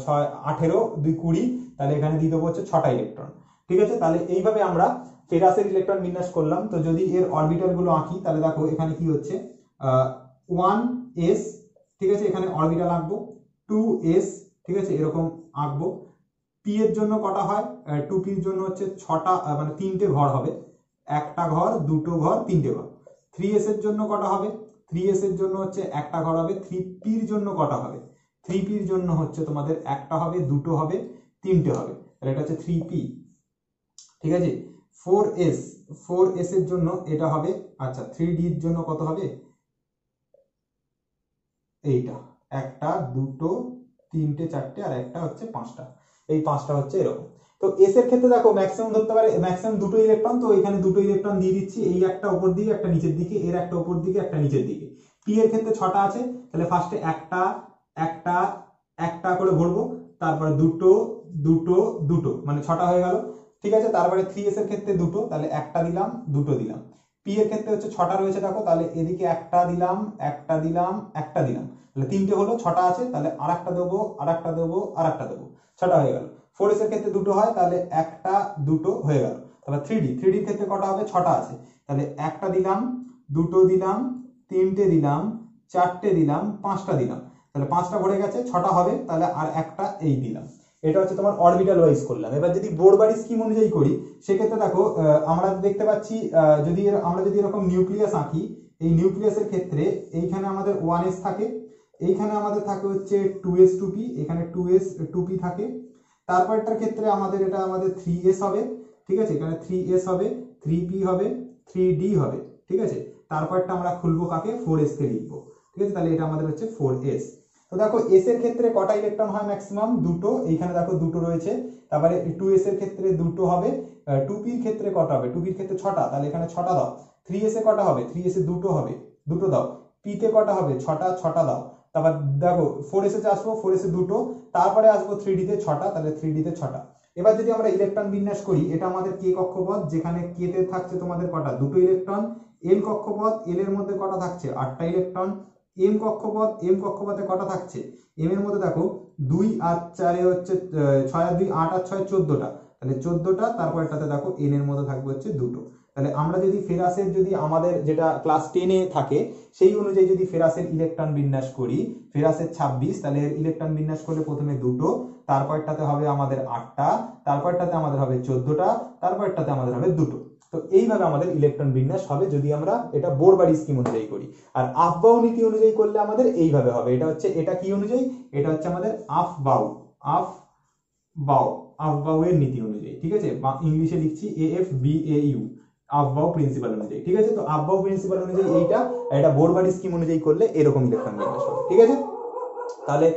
6 18 2 20, তাহলে এখানে দিয়ে দেবো হচ্ছে 6টা ইলেকট্রন, ঠিক আছে। তাহলে এইভাবে আমরা ফেরাসের ইলেকট্রন বিন্যাস করলাম। তো যদি এর অরবিটাল গুলো আঁকি, তাহলে দেখো এখানে কি হচ্ছে, 1s, ঠিক আছে, এখানে অরবিটাল আঁকবো, 2s, ঠিক আছে, এরকম আঁকবো। পি এর জন্য কটা হয়, 2p এর জন্য হচ্ছে 6টা, মানে 3টে ঘর হবে, একটা ঘর, দুটো ঘর, তিনটে ঘর। 3s এর জন্য কটা হবে, 3s এর জন্য হচ্ছে একটা ঘর হবে। 3p এর জন্য কটা হবে, 3p এর জন্য হচ্ছে তোমাদের একটা হবে, দুটো হবে, তিনটে হবে, তাহলে এটা হচ্ছে 3p, ঠিক আছে। 4s, 4s এর জন্য এটা হবে, আচ্ছা 3d এর জন্য কত হবে, এইটা, একটা দুটো তিনটে চারটে, আর একটা হচ্ছে পাঁচটা, এই পাঁচটা হচ্ছে এরকম। তো এস এর ক্ষেত্রে দেখো ম্যাক্সিমাম ধরতে পারে, ম্যাক্সিমাম দুটো ইলেকট্রন, তো এখানে দুটো ইলেকট্রন দিয়ে দিচ্ছি, এই একটা উপর দিকে একটা নিচের দিকে, এর একটা উপর দিকে একটা নিচের দিকে। পি এর ক্ষেত্রে 6টা আছে, তাহলে ফার্স্টে একটা একটা একটা করে ভরবো, তারপরে দুটো দুটো দুটো, মানে 6টা হয়ে গেল, ঠিক আছে। তারপরে 3s এর ক্ষেত্রে দুটো, তাহলে একটা দিলাম, দুটো দিলাম। পি এর ক্ষেত্রে হচ্ছে 6টা রয়েছে দেখো, তাহলে এদিকে একটা দিলাম, একটা দিলাম, একটা দিলাম, তাহলে তিনটে হলো, 6টা আছে, তাহলে আর একটা দেবো, আর একটা দেবো, আর একটা দেবো, 6টা হয়ে গেল। 4s এর ক্ষেত্রে দুটো হয়, তাহলে একটা দুটো হয়ে গেল। তারপর 3d, 3d এর ক্ষেত্রে কটা হবে, 6টা আছে, তাহলে একটা দিলাম, দুটো দিলাম, তিনটে দিলাম, চারটে দিলাম, পাঁচটা দিলাম, তাহলে 5টা ভরে গেছে, 6টা হবে, তাহলে আর একটা এই দিলাম। এটা হচ্ছে তোমার অরবিটাল ওয়াইজ করলাম। এবার যদি বোর বাড়ি স্কিম অনুযায়ী করি, সেক্ষেত্রে দেখো আমরা দেখতে পাচ্ছি, যদি আমরা যদি এরকম নিউক্লিয়াস আঁকি, এই নিউক্লিয়াসের ক্ষেত্রে এইখানে আমাদের 1s থাকে, এইখানে আমাদের থাকে হচ্ছে 2s 2p, এখানে 2s 2p থাকে। তারপরটার ক্ষেত্রে আমাদের এটা আমাদের 3s হবে, ঠিক আছে, এখানে 3s হবে, 3p হবে, 3d হবে, ঠিক আছে। তারপরটা আমরা খুলবো কাকে, 4s কে লিখবো, ঠিক আছে, তাহলে এটা আমাদের হচ্ছে 4s। তো দেখো এস এর ক্ষেত্রে কটা ইলেকট্রন হয় ম্যাক্সিমাম, দুটো, এইখানে দেখো দুটো রয়েছে। তারপরে 2s এর ক্ষেত্রে দুটো হবে, 2p এর ক্ষেত্রে কটা হবে, 2p এর ক্ষেত্রে 6টা, তাহলে এখানে 6টা দাও। 3s এ কটা হবে, 3s এ দুটো হবে, দুটো দাও। p তে কটা হবে, 6টা, 6টা দাও। তারপর দেখো 4s এ আসবো, 4s এ দুটো, তারপরে আসবো 3d তে 6টা, তাহলে 3d তে 6টা। এবার যদি আমরা ইলেকট্রন বিন্যাস করি, এটা আমাদের কে কক্ষপথ, যেখানে কে তে থাকছে তোমাদের কটা, দুটো ইলেকট্রন। এল কক্ষপথ, এল এর মধ্যে কটা থাকছে, 8টা ইলেকট্রন। এম কক্ষপথ, এম কক্ষপথে কটা থাকছে, এম এর মধ্যে দেখো 2 আর 4 হচ্ছে 6 আর 2 8 আর 6 14টা, তাহলে 14টা। তারপরটাতে দেখো এন এর মধ্যে থাকবে হচ্ছে দুটো। তাহলে আমরা যদি ফেরাসের, যদি আমাদের যেটা ক্লাস 10 এ থাকে সেই অনুযায়ী যদি ফেরাসের ইলেকট্রন বিন্যাস করি, ফেরাসের 26, তাহলে এর ইলেকট্রন বিন্যাস করলে প্রথমে দুটো, তারপরটাতে হবে আমাদের 8টা, তারপরটাতে আমাদের হবে 14টা, তারপরটাতে আমাদের হবে দুটো। তো এইভাবে আমাদের ইলেকট্রন বিন্যাস হবে যদি আমরা এটা বোর বাড়ি স্কিম অনুযায়ী করি। আর আফবাউ নীতি অনুযায়ী করলে আমাদের এইভাবে হবে। এটা হচ্ছে, এটা কি অনুযায়ী, এটা হচ্ছে আমাদের আফবাউ, আফবাউ, আফবাউ এর নীতি অনুযায়ী, ঠিক আছে। ইংলিশে লিখছি AFBAU, আফবাউ প্রিন্সিপাল অনুযায়ী। ঠিক আছে, তো আফবাউ প্রিন্সিপাল অনুযায়ী এইটা, এটা বোরবারি স্কিম অনুযায়ী করলে এরকম ইলেকট্রন বিন্যাস হবে। ঠিক আছে, তাহলে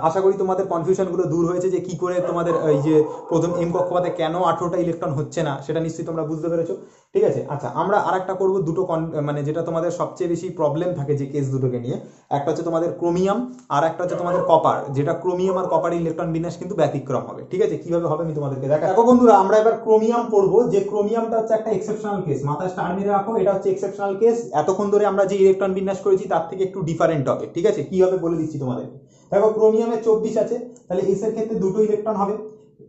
আশা করি তোমাদের কনফিউশন গুলো দূর হয়েছে যে কি করে তোমাদের এই যে প্রথম এম কক্ষপথে কেন 18টা ইলেকট্রন হচ্ছে না, সেটা নিশ্চয়ই তোমরা বুঝতে পেরেছো। ঠিক আছে, আচ্ছা আমরা আরেকটা করব, দুটো মানে যেটা তোমাদের সবচেয়ে বেশি প্রবলেম থাকে যে কেস দুটোকে নিয়ে, একটা হচ্ছে তোমাদের ক্রোমিয়াম আর একটা হচ্ছে তোমাদের কপার, যেটা ক্রোমিয়াম আর কপার ইলেকট্রন বিন্যাস কিন্তু ব্যতিক্রম হবে। ঠিক আছে, কিভাবে হবে আমি তোমাদেরকে দেখাই। দেখো বন্ধুরা, আমরা এবার ক্রোমিয়াম পড়বো, যে ক্রোমিয়ামটা হচ্ছে একটা এক্সেপশনাল কেস, মাথায় স্টার মেরে রাখো, এটা হচ্ছে এক্সেপশনাল কেস। এতক্ষণ ধরে আমরা যে ইলেকট্রন বিন্যাস করেছি তার থেকে একটু ডিফারেন্ট হবে। ঠিক আছে, কি হবে বলে দিচ্ছি তোমাদেরকে। দেখো ক্রোমিয়ামে 24 আছে, তাহলে এস এর ক্ষেত্রে দুটো ইলেকট্রন হবে,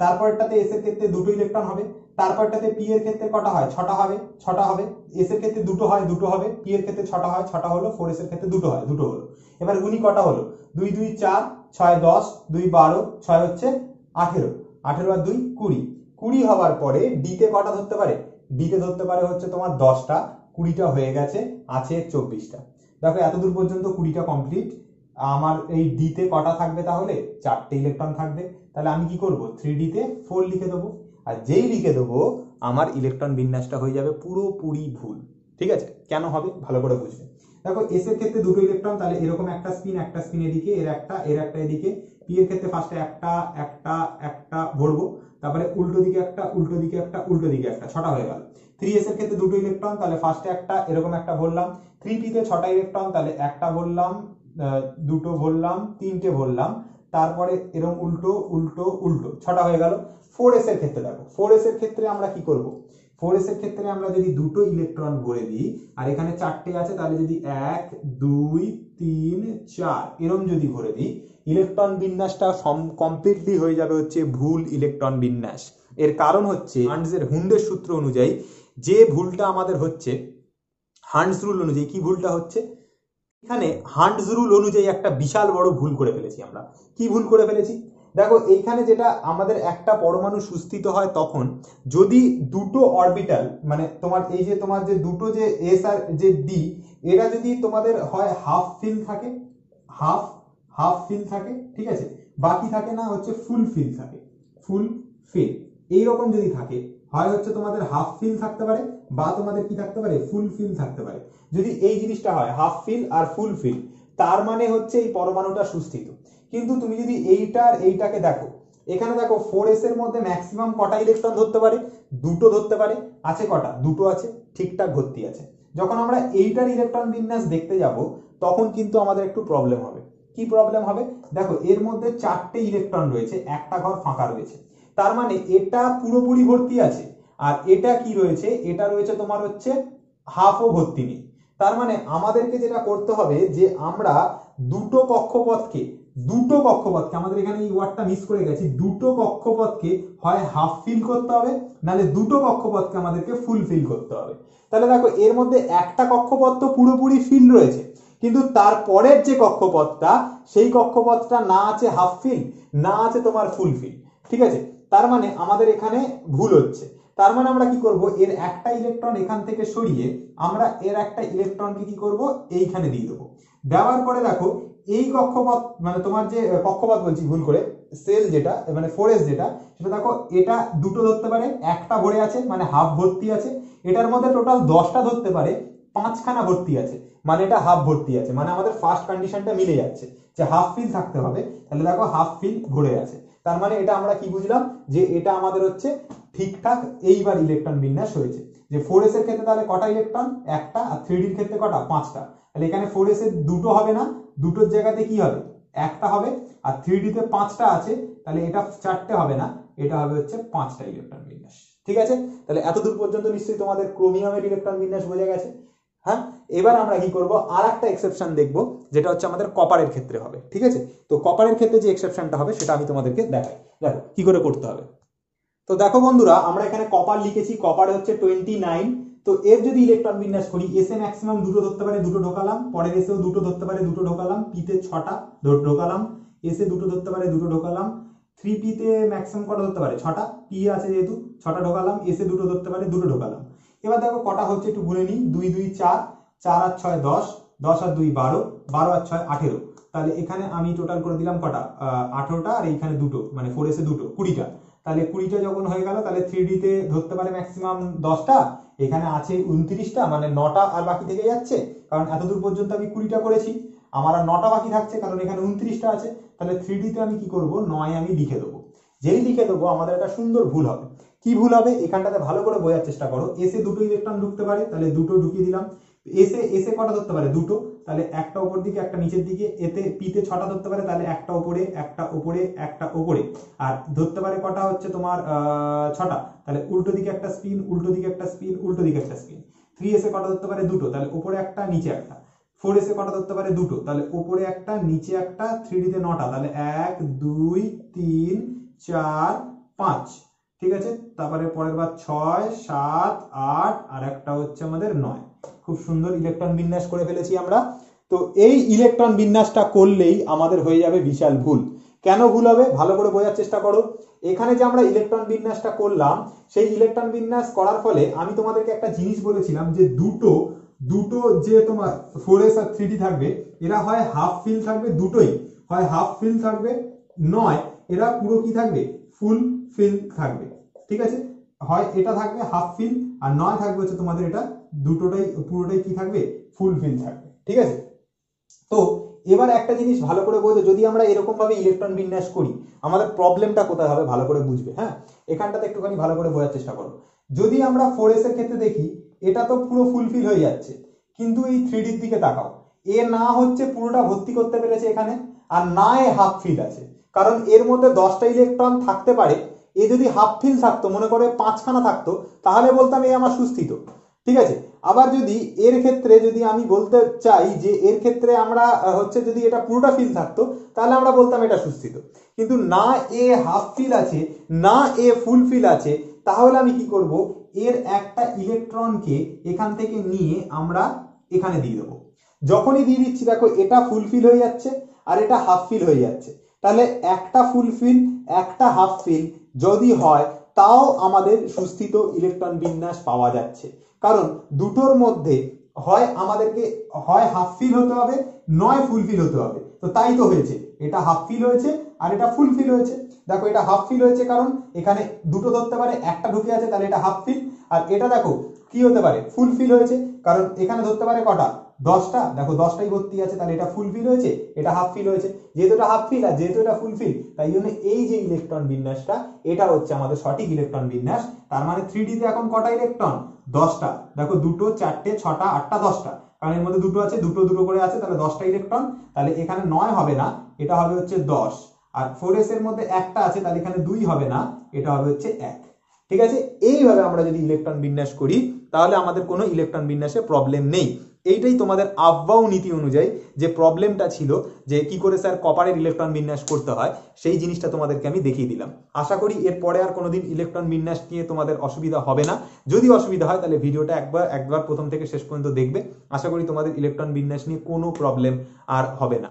তারপরটাতে এস এর ক্ষেত্রে দুটো ইলেকট্রন হবে, তারপরটাতে পি এর ক্ষেত্রে কটা হয়, 6টা হবে, 6টা হবে। এস এর ক্ষেত্রে দুটো হয়, দুটো হবে। পি এর ক্ষেত্রে 6টা হয়, 6টা হলো। 4s এর ক্ষেত্রে দুটো হয়, দুটো হলো। এবার গুণি কটা হলো, 2 2 4 6 10, 2 12, 6 হচ্ছে 18, 18 আর 2 20, 20 হওয়ার পরে ডিতে কটা ধরতে পারে, ডিতে ধরতে পারে হচ্ছে তোমার 10টা, 20টা হয়ে গেছে, আছে 24টা। দেখো এতদূর পর্যন্ত 20টা কমপ্লিট। আমার এই ডিতে কটা থাকবে, তাহলে 4টে ইলেকট্রন থাকবে। তাহলে আমি কি করব, 3ডিতে 4 লিখে দেবো, আর যেই লিখে দেবো আমার ইলেকট্রন বিন্যাসটা হয়ে যাবে পুরোপুরি ভুল। ঠিক আছে, কেন হবে ভালো করে বুঝবে। দেখো এস এর ক্ষেত্রে দুটো ইলেকট্রন, তাহলে এরকম একটা স্পিন এদিকে, এর একটা এদিকে। পি এর ক্ষেত্রে ফার্স্টে একটা ভরবো, তারপরে উল্টো দিকে একটা, উল্টো দিকে একটা, উল্টো দিকে একটা, 6টা হয়ে গেল। 3s এর ক্ষেত্রে দুটো ইলেকট্রন, তাহলে ফার্স্টে একটা এরকম একটা ভরলাম। 3p তে 6টা ইলেকট্রন, তাহলে একটা ভরলাম, দুটো ভরলাম, 3টে ভরলাম, তারপরে এরকম উল্টো উল্টো উল্টো, 6টা হয়ে গেল। 4s এর ক্ষেত্রে দেখো, 4s এর ক্ষেত্রে আমরা কি করব, 4s এর ক্ষেত্রে আমরা যদি দুটো ইলেকট্রন ভরে দিই, আর এখানে 4টে আছে, তাহলে যদি 1 2 3 4 এরকম যদি ভরে দিই, ইলেকট্রন বিন্যাসটা কমপ্লিটলি হয়ে যাবে হচ্ছে ভুল ইলেকট্রন বিন্যাস। এর কারণ হচ্ছে হুন্ডের সূত্র অনুযায়ী যে ভুলটা আমাদের হচ্ছে, হান্টস রুল অনুযায়ী কি ভুলটা হচ্ছে, এখানে হান্টস রুল অনুযায়ী একটা বিশাল বড় ভুল করে ফেলেছি আমরা। কি ভুল করে ফেলেছি, দেখো এইখানে যেটা আমাদের একটা পরমাণু সুস্থিত হয় তখন যদি দুটো অরবিটাল, মানে তোমার এই যে তোমার যে দুটো যে এস আর যে ডি, এরা যদি তোমাদের হয় হাফ ফিল থাকে, হাফ ফিল থাকে, ঠিক আছে, বাকি থাকে না হচ্ছে ফুল ফিল থাকে, ফুল ফিল এইরকম যদি থাকে, হয় হচ্ছে তোমাদের হাফ ফিল থাকতে পারে, বা তোমাদের কি থাকতে পারে, ফুল ফিল থাকতে পারে। যদি এই জিনিসটা হয় হাফ ফিল আর ফুল ফিল, তার মানে হচ্ছে এই পরমাণুটা সুস্থিত। কিন্তু তুমি যদি এইটাকে দেখো, এখানে দেখো 4s এর মধ্যে ম্যাক্সিমাম কটা ইলেকট্রন ধরতে পারে, দুটো ধরতে পারে, আছে কটা, দুটো আছে, ঠিকঠাক ভর্তি আছে। যখন আমরা এইটার ইলেকট্রন বিন্যাস দেখতে যাব, তখন কিন্তু আমাদের একটু প্রবলেম হবে। কি প্রবলেম হবে, দেখো এর মধ্যে 4টে ইলেকট্রন রয়েছে, একটা ঘর ফাঁকা রয়েছে, তার মানে এটা পুরোপুরি ভর্তি আছে, আর এটা কি রয়েছে, এটা রয়েছে তোমার হচ্ছে হাফও ভর্তি নেই। তার মানে আমাদেরকে যেটা করতে হবে, যে আমরা দুটো কক্ষপথকে আমাদের এখানে এই ওয়ার্ডটা মিস করে গেছি, দুটো কক্ষপথকে হয় হাফ ফিল করতে হবে, নাহলে দুটো কক্ষপথকে আমাদেরকে ফুল ফিল করতে হবে। তাহলে দেখো এর মধ্যে একটা কক্ষপথ তো পুরোপুরি ফিল রয়েছে, কিন্তু তারপরের যে কক্ষপথটা, সেই কক্ষপথটা না আছে হাফ ফিল, না আছে তোমার ফুল ফিল। ঠিক আছে, তার মানে আমাদের এখানে ভুল হচ্ছে। তার মানে আমরা কি করব, এর একটা ইলেকট্রন এখান থেকে সরিয়ে আমরা এর একটা ইলেকট্রনকে কি করব, এইখানে দিয়ে দেবো। দেওয়ার পরে দেখো এই কক্ষপথ, মানে তোমার যে কক্ষপথ বলছি ভুল করে, সেল যেটা মানে 4s যেটা, সেটা দেখো এটা দুটো ধরতে পারে, একটা ভরে আছে মানে হাফ ভর্তি আছে। এটার মধ্যে টোটাল 10টা ধরতে পারে, 5খানা ভর্তি আছে, মানে এটা হাফ ভর্তি আছে, মানে আমাদের ফার্স্ট কন্ডিশনটা মিলে যাচ্ছে যে হাফ ফিল থাকতে হবে। তাহলে দেখো হাফ ফিল ভরে আছে, তার মানে এটা আমরা কি বুঝলাম, যে এটা আমাদের হচ্ছে ঠিকঠাক এইবার ইলেকট্রন বিন্যাস হয়েছে। যে 4s এর ক্ষেত্রে তাহলে কটা ইলেকট্রন, একটা, আর 3d এর ক্ষেত্রে কটা, 5টা। তাহলে এখানে 4s এর দুটো হবে না, দুটোর জায়গাতে কি হবে, একটা হবে, আর 3d তে 5টা আছে, তাহলে এটা 4টে হবে না, এটা হবে হচ্ছে 5টা ইলেকট্রন বিন্যাস। ঠিক আছে, তাহলে এতদূর পর্যন্ত নিশ্চয়ই তোমাদের ক্রোমিয়ামের ইলেকট্রন বিন্যাস বোঝা গেছে। হ্যাঁ, এবার আমরা কি করব, আর একটা এক্সেপশন দেখবো, যেটা হচ্ছে আমাদের কপারের ক্ষেত্রে হবে। ঠিক আছে, তো কপারের ক্ষেত্রে যে এক্সেপশনটা হবে সেটা আমি তোমাদেরকে দেখাই। দেখো কি করে করতে হবে। তো দেখো বন্ধুরা, আমরা এখানে কপার লিখেছি, কপার হচ্ছে 29। তো এর যদি ইলেকট্রন বিন্যাস করি, এসে ম্যাক্সিমাম দুটো ধরতে পারে, দুটো ঢোকালাম, পরের এসেও দুটো ধরতে পারে, দুটো ঢোকালাম, পিতে 6টা ঢোকালাম, এসে দুটো ধরতে পারে, দুটো ঢোকালাম, 3p তে ম্যাক্সিমাম কটা ধরতে পারে, 6টা, পি আছে যেহেতু 6টা ঢোকালাম, এসে দুটো ধরতে পারে, দুটো ঢোকালাম। এবার দেখো কটা হচ্ছে একটু গুনে নিই, 2 2 4, 4 আর 6 10, 10 আর 2 12, 12 আর 6 18। তাহলে এখানে আমি টোটাল করে দিলাম কটা, 18টা, আর এইখানে দুটো, মানে 4s এ দুটো, 20টা। তাহলে 20টা যখন হয়ে গেল তাহলে 3D তে ধরতে পারে ম্যাক্সিমাম 10টা, এখানে আছে 29টা, মানে 9টা আর বাকি থেকে যাচ্ছে, কারণ এতদূর পর্যন্ত আমি 20টা করেছি, আমার আর 9টা বাকি থাকছে কারণ এখানে 29টা আছে। তাহলে 3D তে আমি কি করব, 9 আমি লিখে দেবো। যেই লিখে দেবো আমাদের একটা সুন্দর ভুল হবে। কি ভুল হবে এখানটাতে ভালো করে বোঝার চেষ্টা করো। এসে দুটো ইলেকট্রন ঢুকতে পারে, তাহলে দুটো ঢুকিয়ে দিলাম। এসে এসে কটা ধরতে পারে, দুটো, তাহলে একটা উপর দিকে একটা নিচের দিকে। এতে পিতে 6টা ধরতে পারে, তাহলে একটা উপরে একটা উপরে একটা উপরে। আর ধরতে পারে কটা হচ্ছে তোমার 6টা, তাহলে উল্টো দিকে একটা স্পিন, উল্টো দিকে একটা স্পিন, উল্টো দিকে একটা স্পিন। 3 এসে কটা ধরতে পারে, দুটো, তাহলে উপরে একটা নিচে একটা। 4 এসে কটা ধরতে পারে, দুটো, তাহলে উপরে একটা নিচে একটা। 3D তে 9টা, তাহলে 1 2 3 4 5, ঠিক আছে। তারপরে পরের বার 6 7 8 আর একটা হচ্ছে আমাদের 9। খুব সুন্দর ইলেকট্রন বিন্যাস করে ফেলেছি আমরা। তো এই ইলেকট্রন বিন্যাসটা করলেই আমাদের হয়ে যাবে বিশাল ভুল। কেন ভুল হবে ভালো করে বোঝার চেষ্টা করো। এখানে যে আমরা ইলেকট্রন বিন্যাসটা করলাম, সেই ইলেকট্রন বিন্যাস করার ফলে আমি তোমাদেরকে একটা জিনিস বলেছিলাম যে দুটো যে তোমার 4s আর 3d থাকবে, এরা হয় হাফ ফিল থাকবে, দুটোই হয় হাফ ফিল থাকবে, নয় এরা পুরো কি থাকবে, ফুল ফিল থাকবে, ঠিক আছে। হয় এটা থাকবে হাফ ফিল, আর নয় থাকবে হচ্ছে তোমাদের এটা দুটোটাই পুরোটাই কি থাকবে, ফুল ফিল থাকবে, ঠিক আছে। তো এবার একটা জিনিস ভালো করে বোঝো, যদি আমরা এরকম ভাবে ইলেকট্রন বিন্যাস করি আমাদের প্রবলেমটা কোথায় হবে ভালো করে বুঝবে। হ্যাঁ, এখানটাতে একটুখানি ভালো করে বোঝার চেষ্টা করো। যদি আমরা 4s এর ক্ষেত্রে দেখি, এটা তো পুরো ফুলফিল হয়ে যাচ্ছে, কিন্তু এই 3D র দিকে তাকাও, এ না হচ্ছে পুরোটা ভর্তি করতে পেরেছে এখানে, আর না এ হাফ ফিল আছে, কারণ এর মধ্যে 10টা ইলেকট্রন থাকতে পারে। এ যদি হাফ ফিল থাকতো, মনে করে 5খানা থাকতো, তাহলে বলতাম এ আমার সুস্থিত, ঠিক আছে। আবার যদি এর ক্ষেত্রে যদি আমি বলতে চাই যে এর ক্ষেত্রে আমরা হচ্ছে যদি এটা পুরোটা ফিল থাকতো, তাহলে আমরা বলতাম এটা সুস্থিত। কিন্তু না এ হাফ ফিল আছে, না এ ফুল ফিল আছে, তাহলে আমি কি করব, এর একটা ইলেকট্রনকে এখান থেকে নিয়ে আমরা এখানে দিয়ে দেবো। যখনই দিয়ে দিচ্ছি দেখো এটা ফুলফিল হয়ে যাচ্ছে আর এটা হাফ ফিল হয়ে যাচ্ছে। তাহলে একটা ফুলফিল একটা হাফ ফিল যদি হয়, তাও আমাদের সুস্থিত ইলেকট্রন বিন্যাস পাওয়া যাচ্ছে, কারণ দুটোর মধ্যে হয় আমাদেরকে হয় হাফ ফিল হতে হবে, নয় ফুলফিল হতে হবে। তো তাই তো হয়েছে, এটা হাফ ফিল হয়েছে আর এটা ফুলফিল হয়েছে। দেখো এটা হাফ ফিল হয়েছে কারণ এখানে দুটো ধরতে পারে, একটা ঢুকে আছে, তাহলে এটা হাফ ফিল। আর এটা দেখো কি হতে পারে, ফুলফিল হয়েছে, কারণ এখানে ধরতে পারে কটা, 10টা, দেখো 10টাই ভর্তি আছে, তাহলে এটা ফুলফিল হয়েছে, এটা হাফ ফিল হয়েছে। যেহেতু এটা হাফ ফিল আর যেহেতু এটা ফুলফিল, তাই জন্য এই যে ইলেকট্রন বিন্যাসটা, এটা হচ্ছে আমাদের সঠিক ইলেকট্রন বিন্যাস। তার মানে 3D তে এখন কটা ইলেকট্রন, 10টা। দেখো 2 4 6 8 10টা, কারণ এর মধ্যে দুটো আছে, দুটো দুটো করে আছে, তাহলে 10টা ইলেকট্রন। তাহলে এখানে 9 হবে না, এটা হবে হচ্ছে 10। আর 4s এর মধ্যে একটা আছে, তাহলে এখানে 2 হবে না, এটা হবে হচ্ছে 1, ঠিক আছে। এইভাবে আমরা যদি ইলেকট্রন বিন্যাস করি, তাহলে আমাদের কোনো ইলেকট্রন বিন্যাসে প্রবলেম নেই। এইটাই তোমাদের আফবাউ নীতি অনুযায়ী যে প্রবলেমটা ছিল, যে কি করে স্যার কপারের ইলেকট্রন বিন্যাস করতে হয়, সেই জিনিসটা তোমাদেরকে আমি দেখিয়ে দিলাম। আশা করি এরপরে আর কোনোদিন ইলেকট্রন বিন্যাস নিয়ে তোমাদের অসুবিধা হবে না। যদি অসুবিধা হয় তাহলে ভিডিওটা একবার প্রথম থেকে শেষ পর্যন্ত দেখবে। আশা করি তোমাদের ইলেকট্রন বিন্যাস নিয়ে কোনো প্রবলেম আর হবে না।